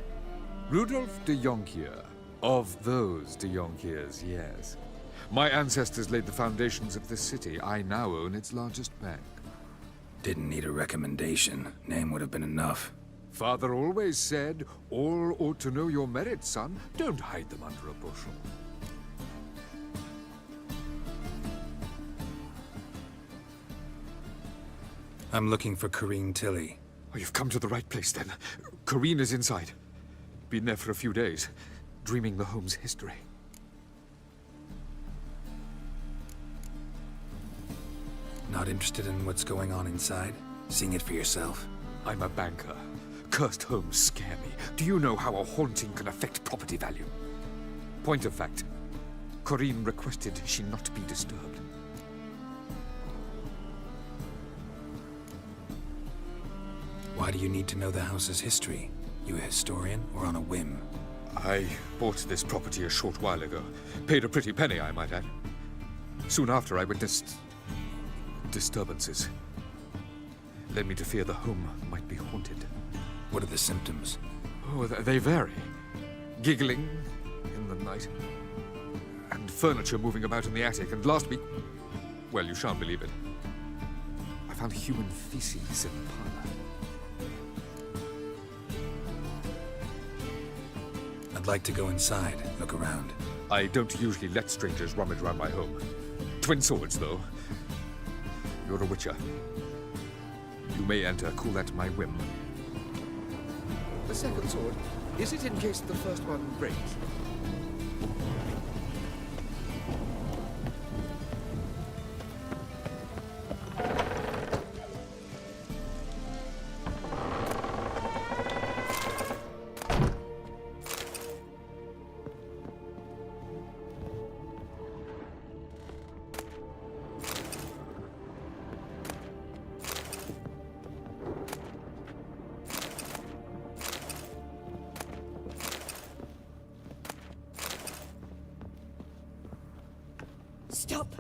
Speaker 14: Rudolf de Jonkier. Of those de Jonkiers, yes. My ancestors laid the foundations of this city. I now own its largest bank.
Speaker 3: Didn't need a recommendation. Name would have been enough.
Speaker 14: Father always said, all ought to know your merits, son. Don't hide them under a bushel.
Speaker 3: I'm looking for Kareen Tilly.
Speaker 14: Oh, you've come to the right place, then. Kareen is inside. Been there for a few days, dreaming the home's history.
Speaker 3: Not interested in what's going on inside? Seeing it for yourself?
Speaker 14: I'm a banker. Cursed homes scare me. Do you know how a haunting can affect property value? Point of fact, Corinne requested she not be disturbed.
Speaker 3: Why do you need to know the house's history? You a historian or on a whim?
Speaker 14: I bought this property a short while ago. Paid a pretty penny, I might add. Soon after, I witnessed disturbances. Led me to fear the home might be haunted.
Speaker 3: What are the symptoms?
Speaker 14: Oh, they vary. Giggling in the night, and furniture moving about in the attic, and last week... Well, you shan't believe it. I found human feces in the parlor.
Speaker 3: I'd like to go inside, look around.
Speaker 14: I don't usually let strangers rummage around my home. Twin swords, though. You're a witcher. You may enter, call that my whim.
Speaker 13: The second sword, is it in case the first one breaks?
Speaker 7: Stop!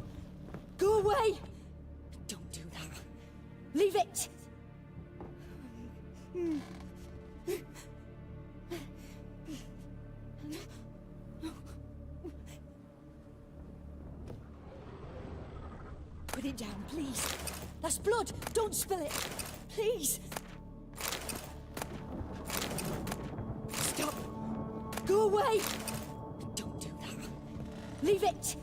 Speaker 7: Go away! Don't do that. Leave it! Put it down, please. That's blood! Don't spill it! Please! Stop! Go away! Don't do that. Leave it!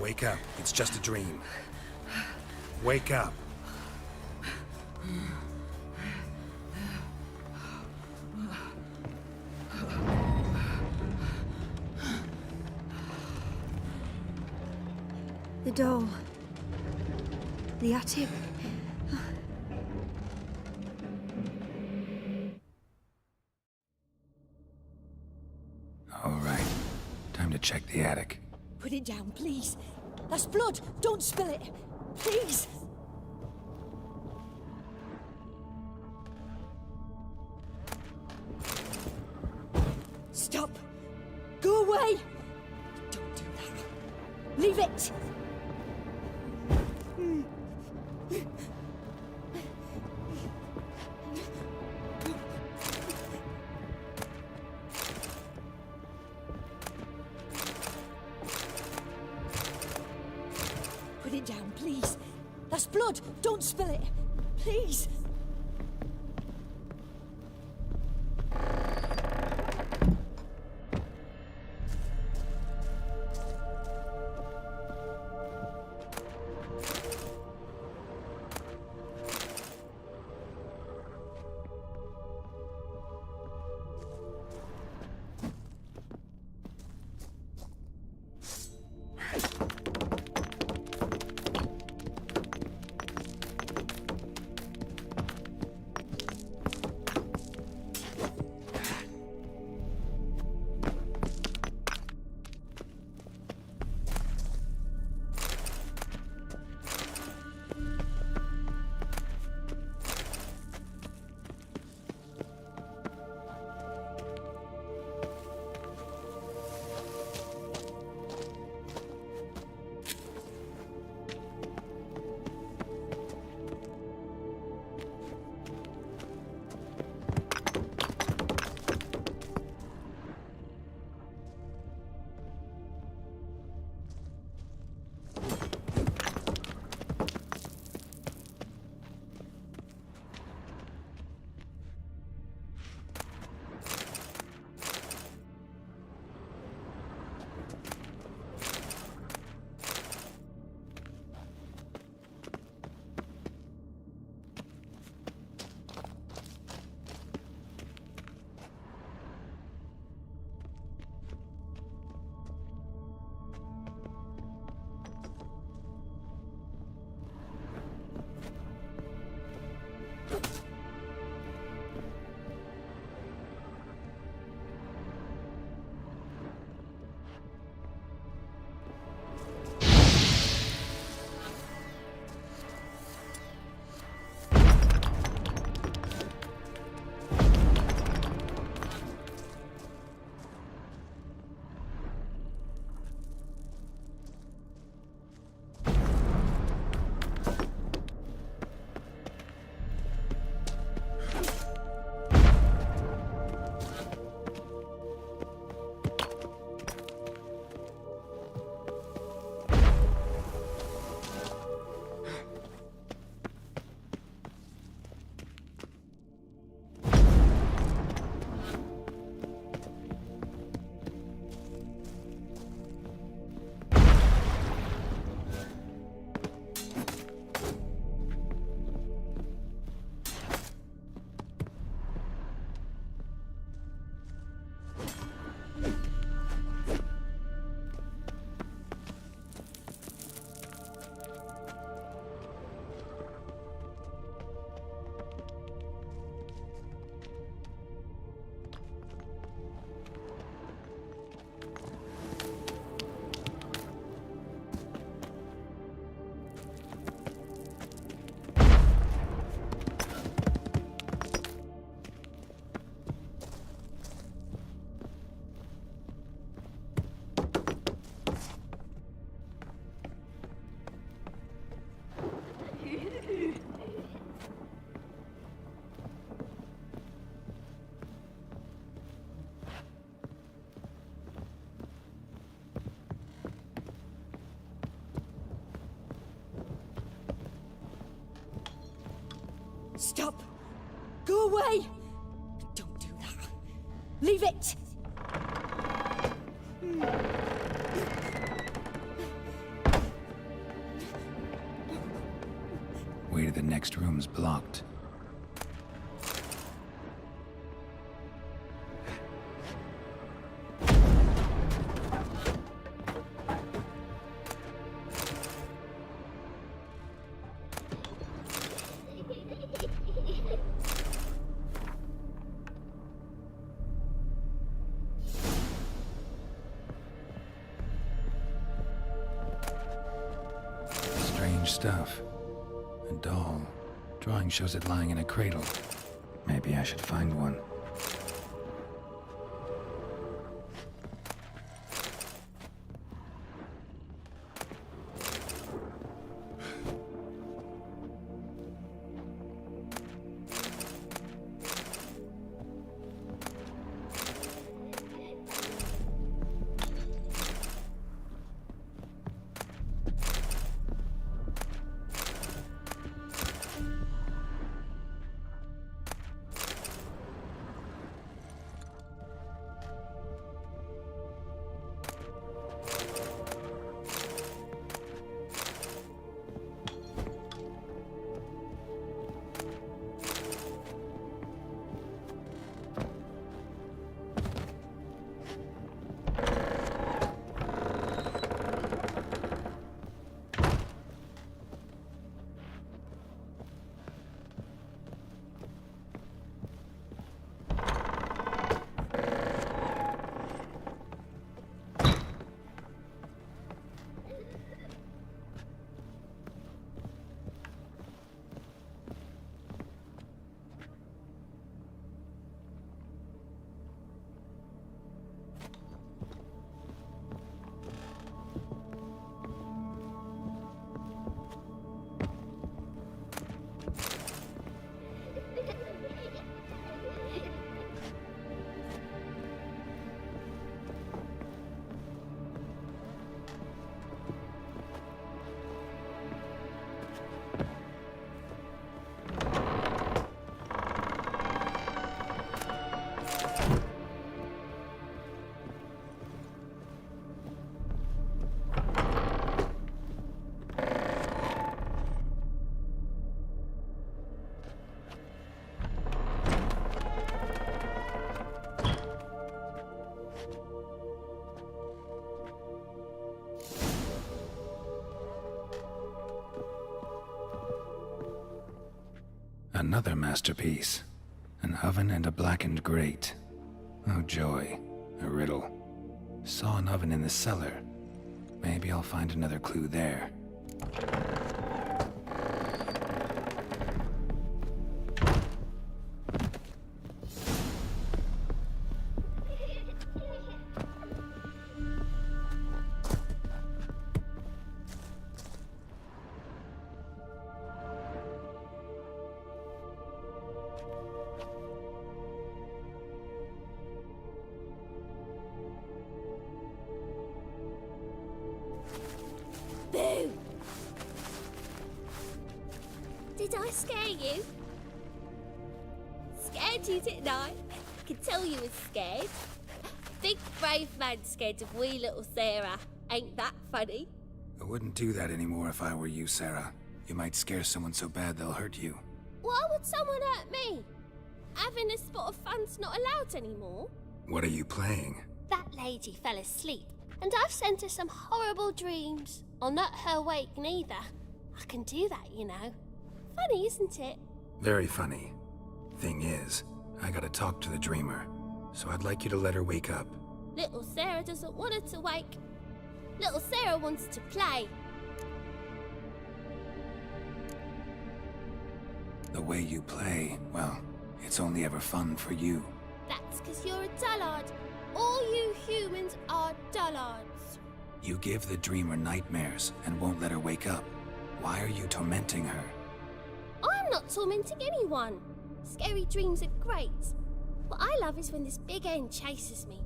Speaker 3: Wake up. It's just a dream. Wake up.
Speaker 9: The doll. The attic.
Speaker 3: All right. Time to check the attic.
Speaker 7: Put it down, please. That's blood! Don't spill it! Please! Stop! Go away! Don't do that. Leave it! Put it down, please. That's blood! Don't spill it! Please! Stop! Go away! Don't do that. Leave it!
Speaker 3: Way to the next room's blocked. Strange stuff. A doll. Drawing shows it lying in a cradle. Maybe I should find one. Another masterpiece. An oven and a blackened grate. Oh joy, a riddle. Saw an oven in the cellar. Maybe I'll find another clue there.
Speaker 9: Boo! Did I scare you? Scared you, didn't I? I could tell you was scared. Big brave man scared of wee little Sarah. Ain't that funny?
Speaker 3: I wouldn't do that anymore if I were you, Sarah. You might scare someone so bad they'll hurt you.
Speaker 9: Why would someone hurt me? Having a spot of fun's not allowed anymore.
Speaker 3: What are you playing?
Speaker 9: That lady fell asleep, and I've sent her some horrible dreams. I'll not her wake neither. I can do that, you know. Funny, isn't it?
Speaker 3: Very funny. Thing is, I gotta talk to the dreamer, so I'd like you to let her wake up.
Speaker 9: Little Sarah doesn't want her to wake. Little Sarah wants to play.
Speaker 3: The way you play, well, it's only ever fun for you.
Speaker 9: That's because you're a dullard. All you humans are dullards.
Speaker 3: You give the dreamer nightmares and won't let her wake up. Why are you tormenting her?
Speaker 9: I'm not tormenting anyone. Scary dreams are great. What I love is when this big hen chases me.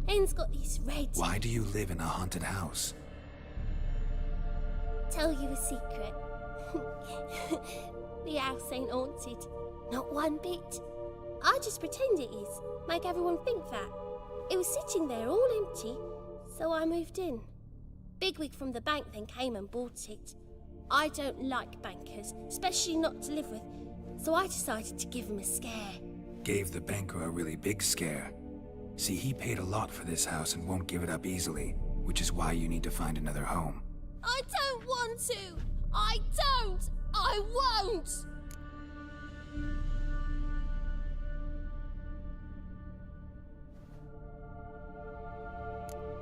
Speaker 9: Hen's got these red...
Speaker 3: Why do you live in a haunted house?
Speaker 9: Tell you a secret. The house ain't haunted. Not one bit. I just pretend it is, make everyone think that. It was sitting there all empty, so I moved in. Bigwig from the bank then came and bought it. I don't like bankers, especially not to live with, so I decided to give him a scare.
Speaker 3: Gave the banker a really big scare. See, he paid a lot for this house and won't give it up easily, which is why you need to find another home.
Speaker 9: I don't want to! I don't! I won't!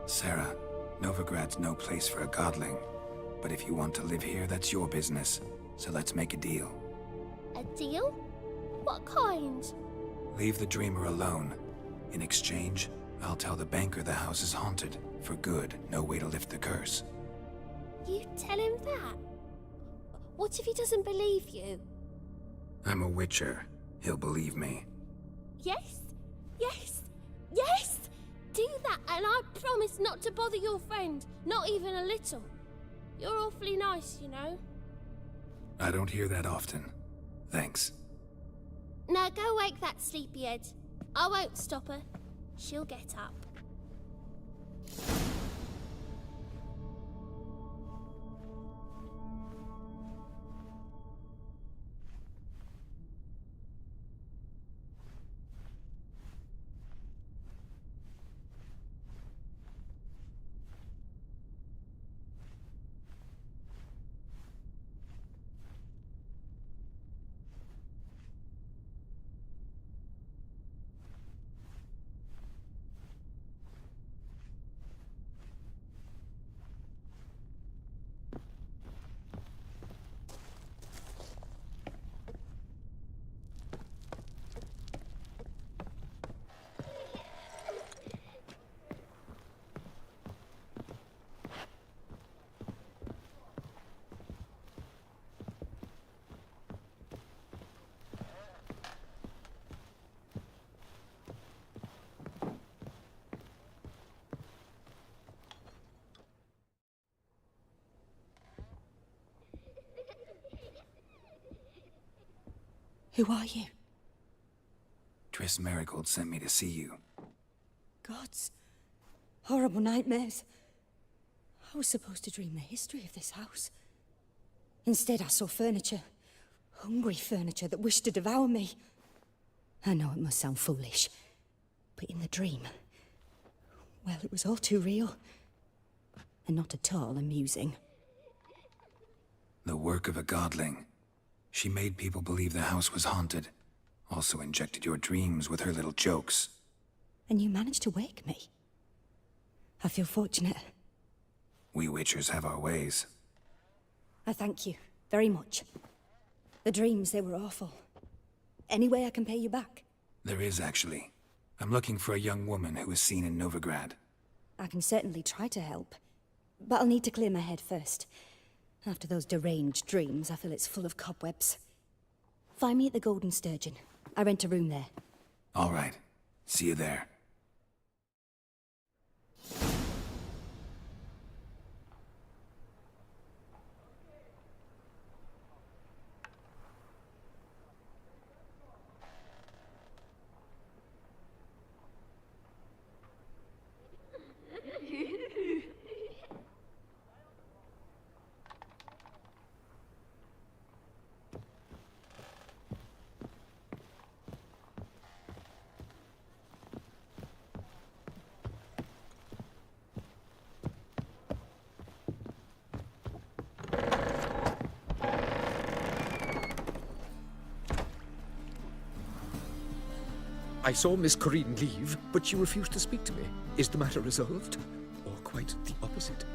Speaker 3: Sarah, Novigrad's no place for a godling. But if you want to live here, that's your business. So let's make a deal.
Speaker 9: A deal? What kind?
Speaker 3: Leave the dreamer alone. In exchange, I'll tell the banker the house is haunted. For good, no way to lift the curse.
Speaker 9: You tell him that? What if he doesn't believe you?
Speaker 3: I'm a witcher. He'll believe me.
Speaker 9: Yes? Yes? Yes! Do that, and I promise not to bother your friend. Not even a little. You're awfully nice, you know.
Speaker 3: I don't hear that often. Thanks.
Speaker 9: Now go wake that sleepyhead. I won't stop her. She'll get up.
Speaker 7: Who are you?
Speaker 3: Triss Marigold sent me to see you.
Speaker 7: Gods. Horrible nightmares. I was supposed to dream the history of this house. Instead, I saw furniture. Hungry furniture that wished to devour me. I know it must sound foolish, but in the dream, well, it was all too real. And not at all amusing.
Speaker 3: The work of a godling. She made people believe the house was haunted. Also injected your dreams with her little jokes.
Speaker 7: And you managed to wake me. I feel fortunate.
Speaker 3: We witchers have our ways.
Speaker 7: I thank you very much. The dreams, they were awful. Any way I can pay you back?
Speaker 3: There is, actually. I'm looking for a young woman who was seen in Novigrad.
Speaker 7: I can certainly try to help. But I'll need to clear my head first. After those deranged dreams, I feel it's full of cobwebs. Find me at the Golden Sturgeon. I rent a room there.
Speaker 3: All right. See you there.
Speaker 13: I saw Miss Corinne leave, but she refused to speak to me. Is the matter resolved? Or quite the opposite?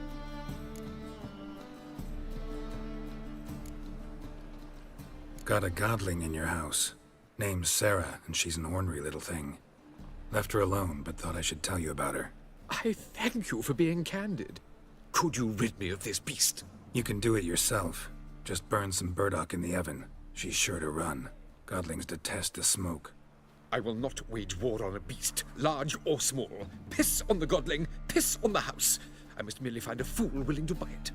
Speaker 3: Got a godling in your house. Name's Sarah, and she's an ornery little thing. Left her alone, but thought I should tell you about her.
Speaker 13: I thank you for being candid. Could you rid me of this beast?
Speaker 3: You can do it yourself. Just burn some burdock in the oven. She's sure to run. Godlings detest the smoke.
Speaker 13: I will not wage war on a beast, large or small. Piss on the godling, piss on the house. I must merely find a fool willing to buy it.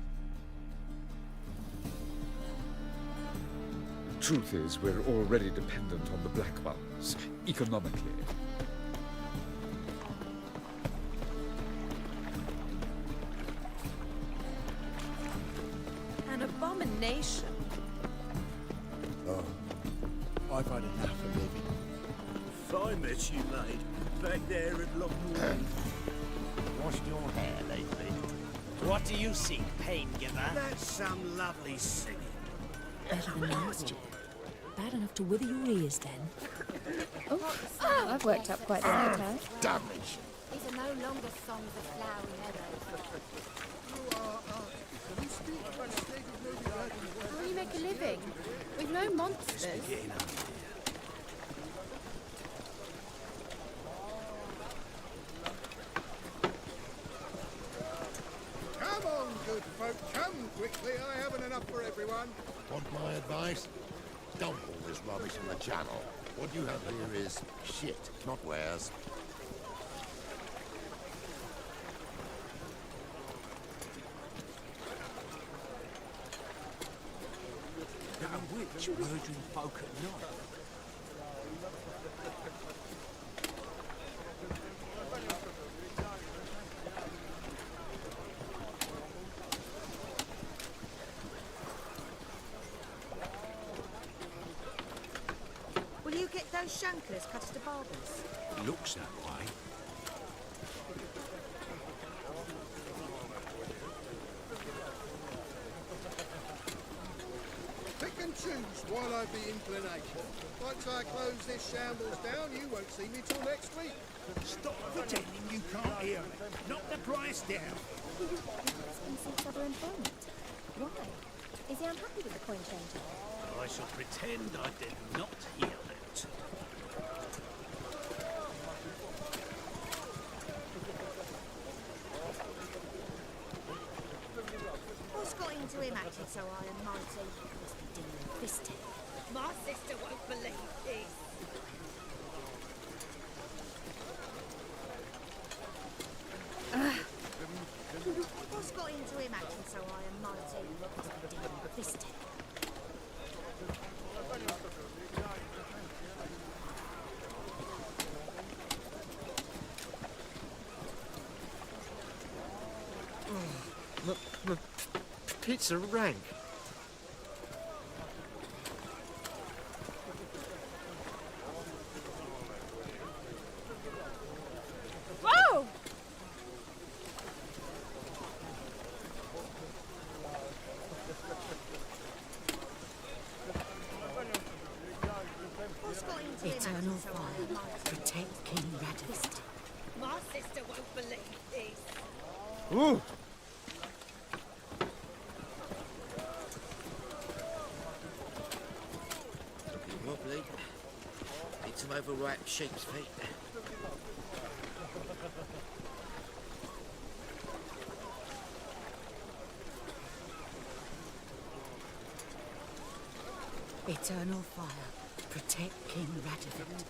Speaker 14: truth is, we're already dependent on the black ones, economically.
Speaker 5: An abomination.
Speaker 11: Oh, I've had enough of living.
Speaker 12: If I met you, mate, back there at Loch Moon.
Speaker 16: Washed your hair lately. What do you see, pain giver?
Speaker 12: That's some lovely singing.
Speaker 2: Better than last year. Bad enough to wither your ears then.
Speaker 4: Oh, I've worked up quite the appetite.
Speaker 11: Damage.
Speaker 9: These are no longer songs of flowery meadows. How do you make a living? With no monsters?
Speaker 1: Come on, good folk, come quickly. I haven't enough for everyone.
Speaker 11: Want my advice? Don't all this rubbish in the channel. What you have here is shit, not wares.
Speaker 12: Now, which virgin folk at night?
Speaker 15: Will you get those shankers cut to barbers?
Speaker 12: Looks that way.
Speaker 1: Pick and choose while I've the inclination. Once I close this shambles down, you won't see me till next week.
Speaker 12: Stop pretending you can't hear me. Knock the price down.
Speaker 9: He seeks other employment. Why? Is he unhappy with the coin changer?
Speaker 12: I shall pretend I did not hear that.
Speaker 15: What's got into him acting so high and mighty? Must be dealing with this tip. My sister won't believe this. What's got into him acting so high and mighty? Must be dealing with this tip.
Speaker 18: Pizza rank.
Speaker 9: Whoa!
Speaker 15: What's got into him
Speaker 2: Eternal
Speaker 15: acting so high
Speaker 2: fire.
Speaker 15: and mighty?
Speaker 2: Protect King Radovist.
Speaker 15: My sister won't believe this.
Speaker 18: Ooh.
Speaker 16: Looking wobbly. Need some overripe sheep's feet.
Speaker 2: Eternal fire. Protect King Radovist.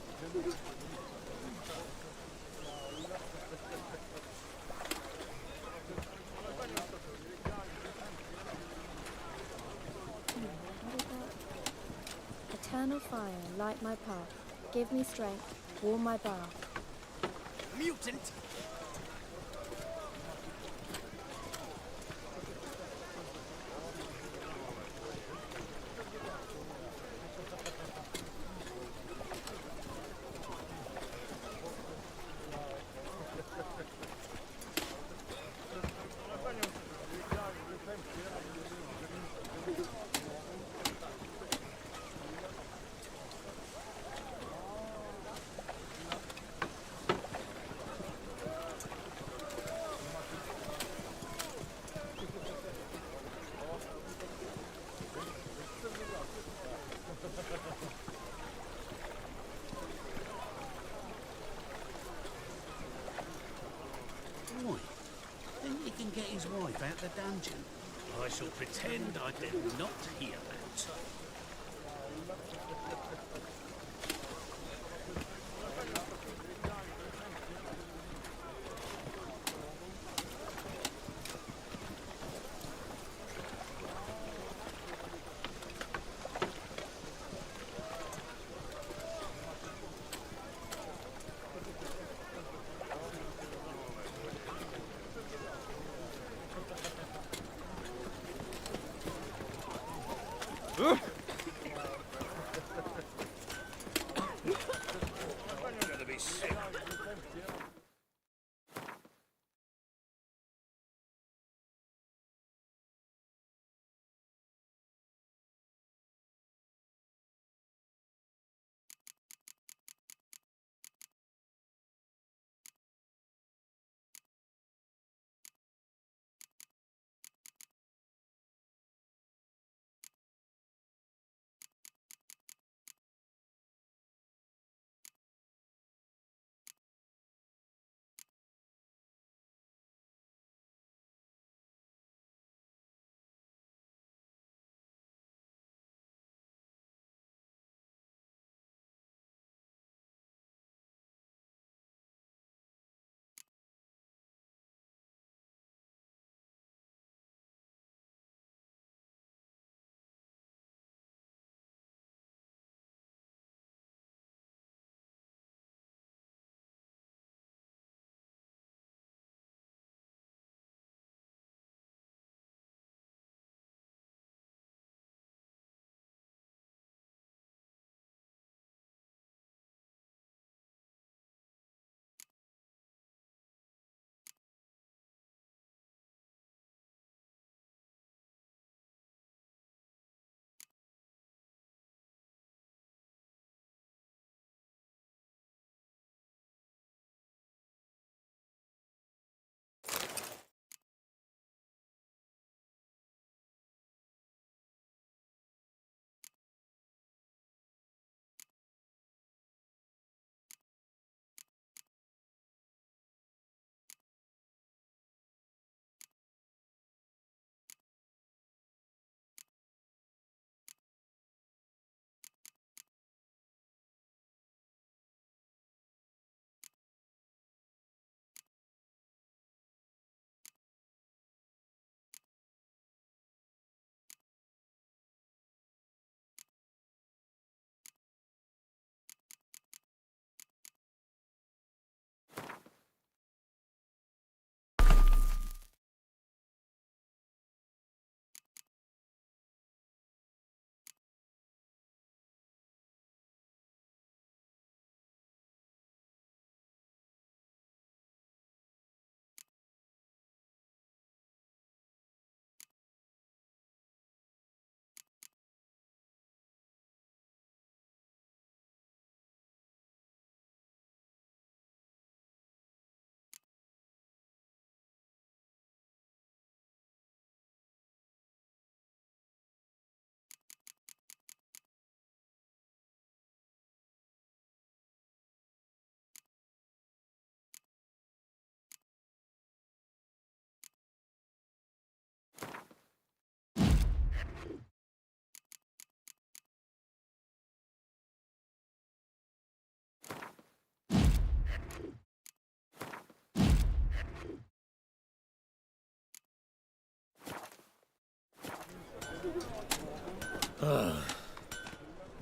Speaker 9: Eternal fire, light my path. Give me strength, warm my bath.
Speaker 12: Mutant! Right. Think he can get his wife out the dungeon? I shall pretend I did not hear that.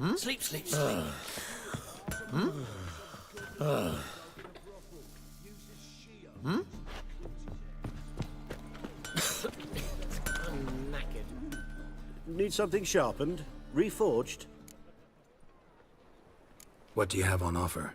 Speaker 12: Sleep, sleep, sleep.
Speaker 16: I'm knackered. Need something sharpened? Reforged?
Speaker 3: What do you have on offer?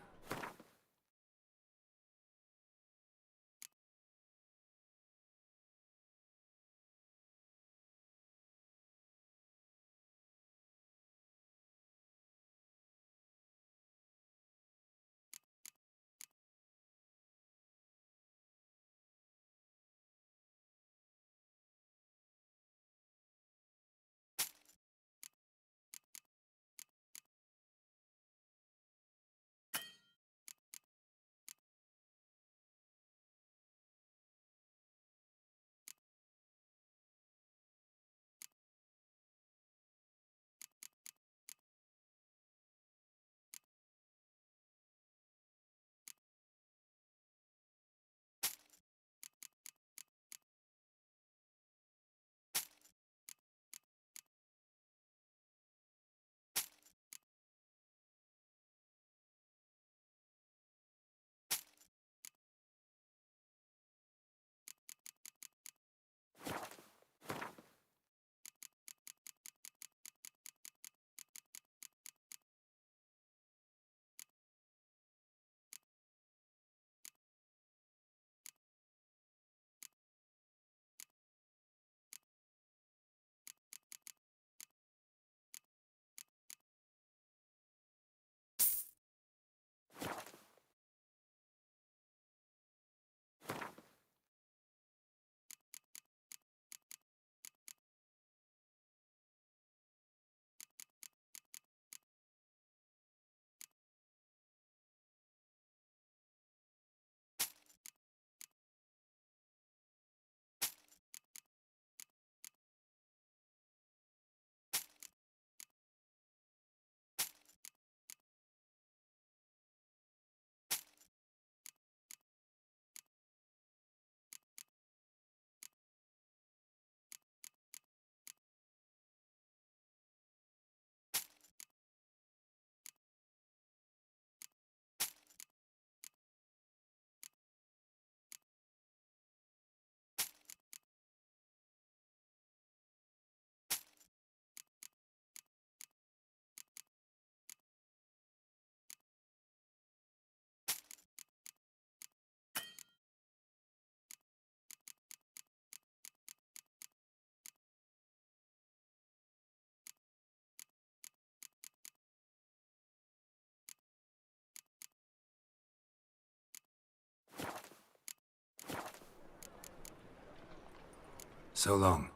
Speaker 3: So long.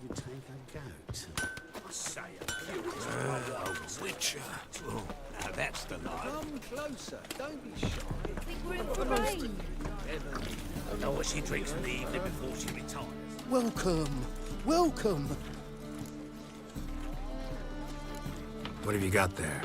Speaker 12: You take a goat. I say a witcher. Oh, now that's the life.
Speaker 19: Come closer. Don't be shy.
Speaker 15: We're in the rain.
Speaker 12: I know what she drinks in the evening before she retires.
Speaker 19: Welcome. Welcome.
Speaker 3: What have you got there?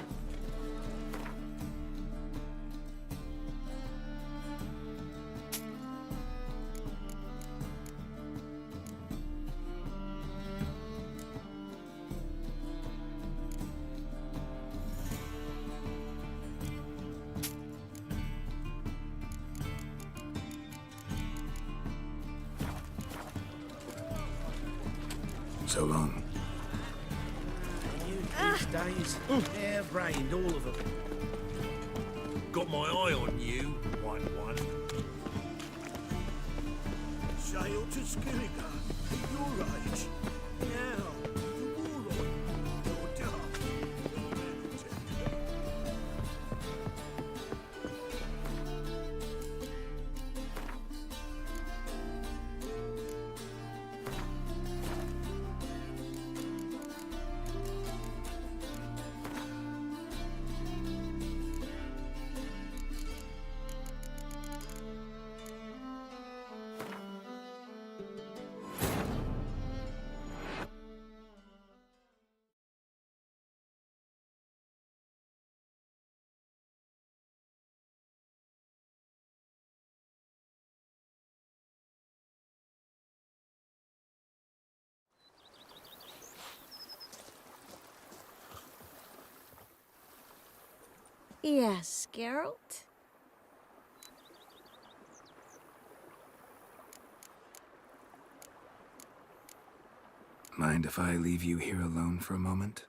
Speaker 3: So long.
Speaker 12: These days, hair-brained, all of them. Got my eye on you, white one.
Speaker 11: Sail to Skilliga, your age. Now, the war on your dark.
Speaker 4: Yes, Geralt?
Speaker 3: Mind if I leave you here alone for a moment?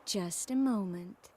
Speaker 4: Just a moment.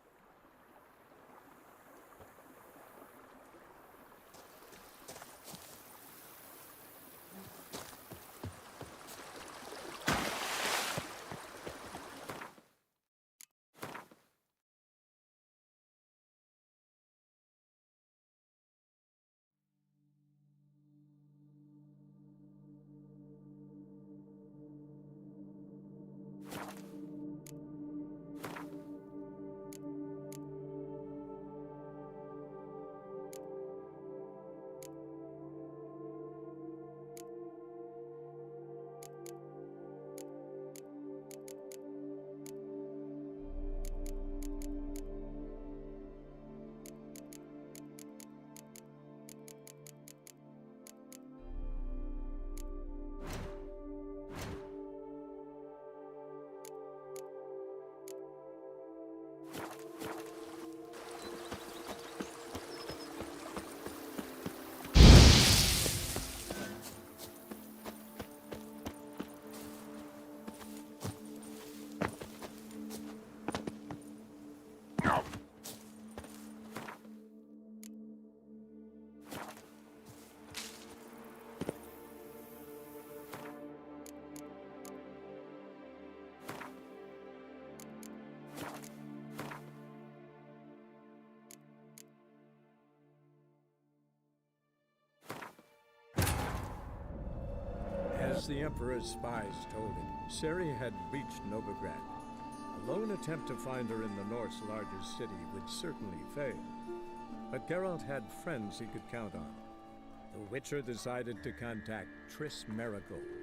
Speaker 6: As the Emperor's spies told him, Ciri had reached Novigrad. A lone attempt to find her in the North's largest city would certainly fail. But Geralt had friends he could count on. The Witcher decided to contact Triss Merigold.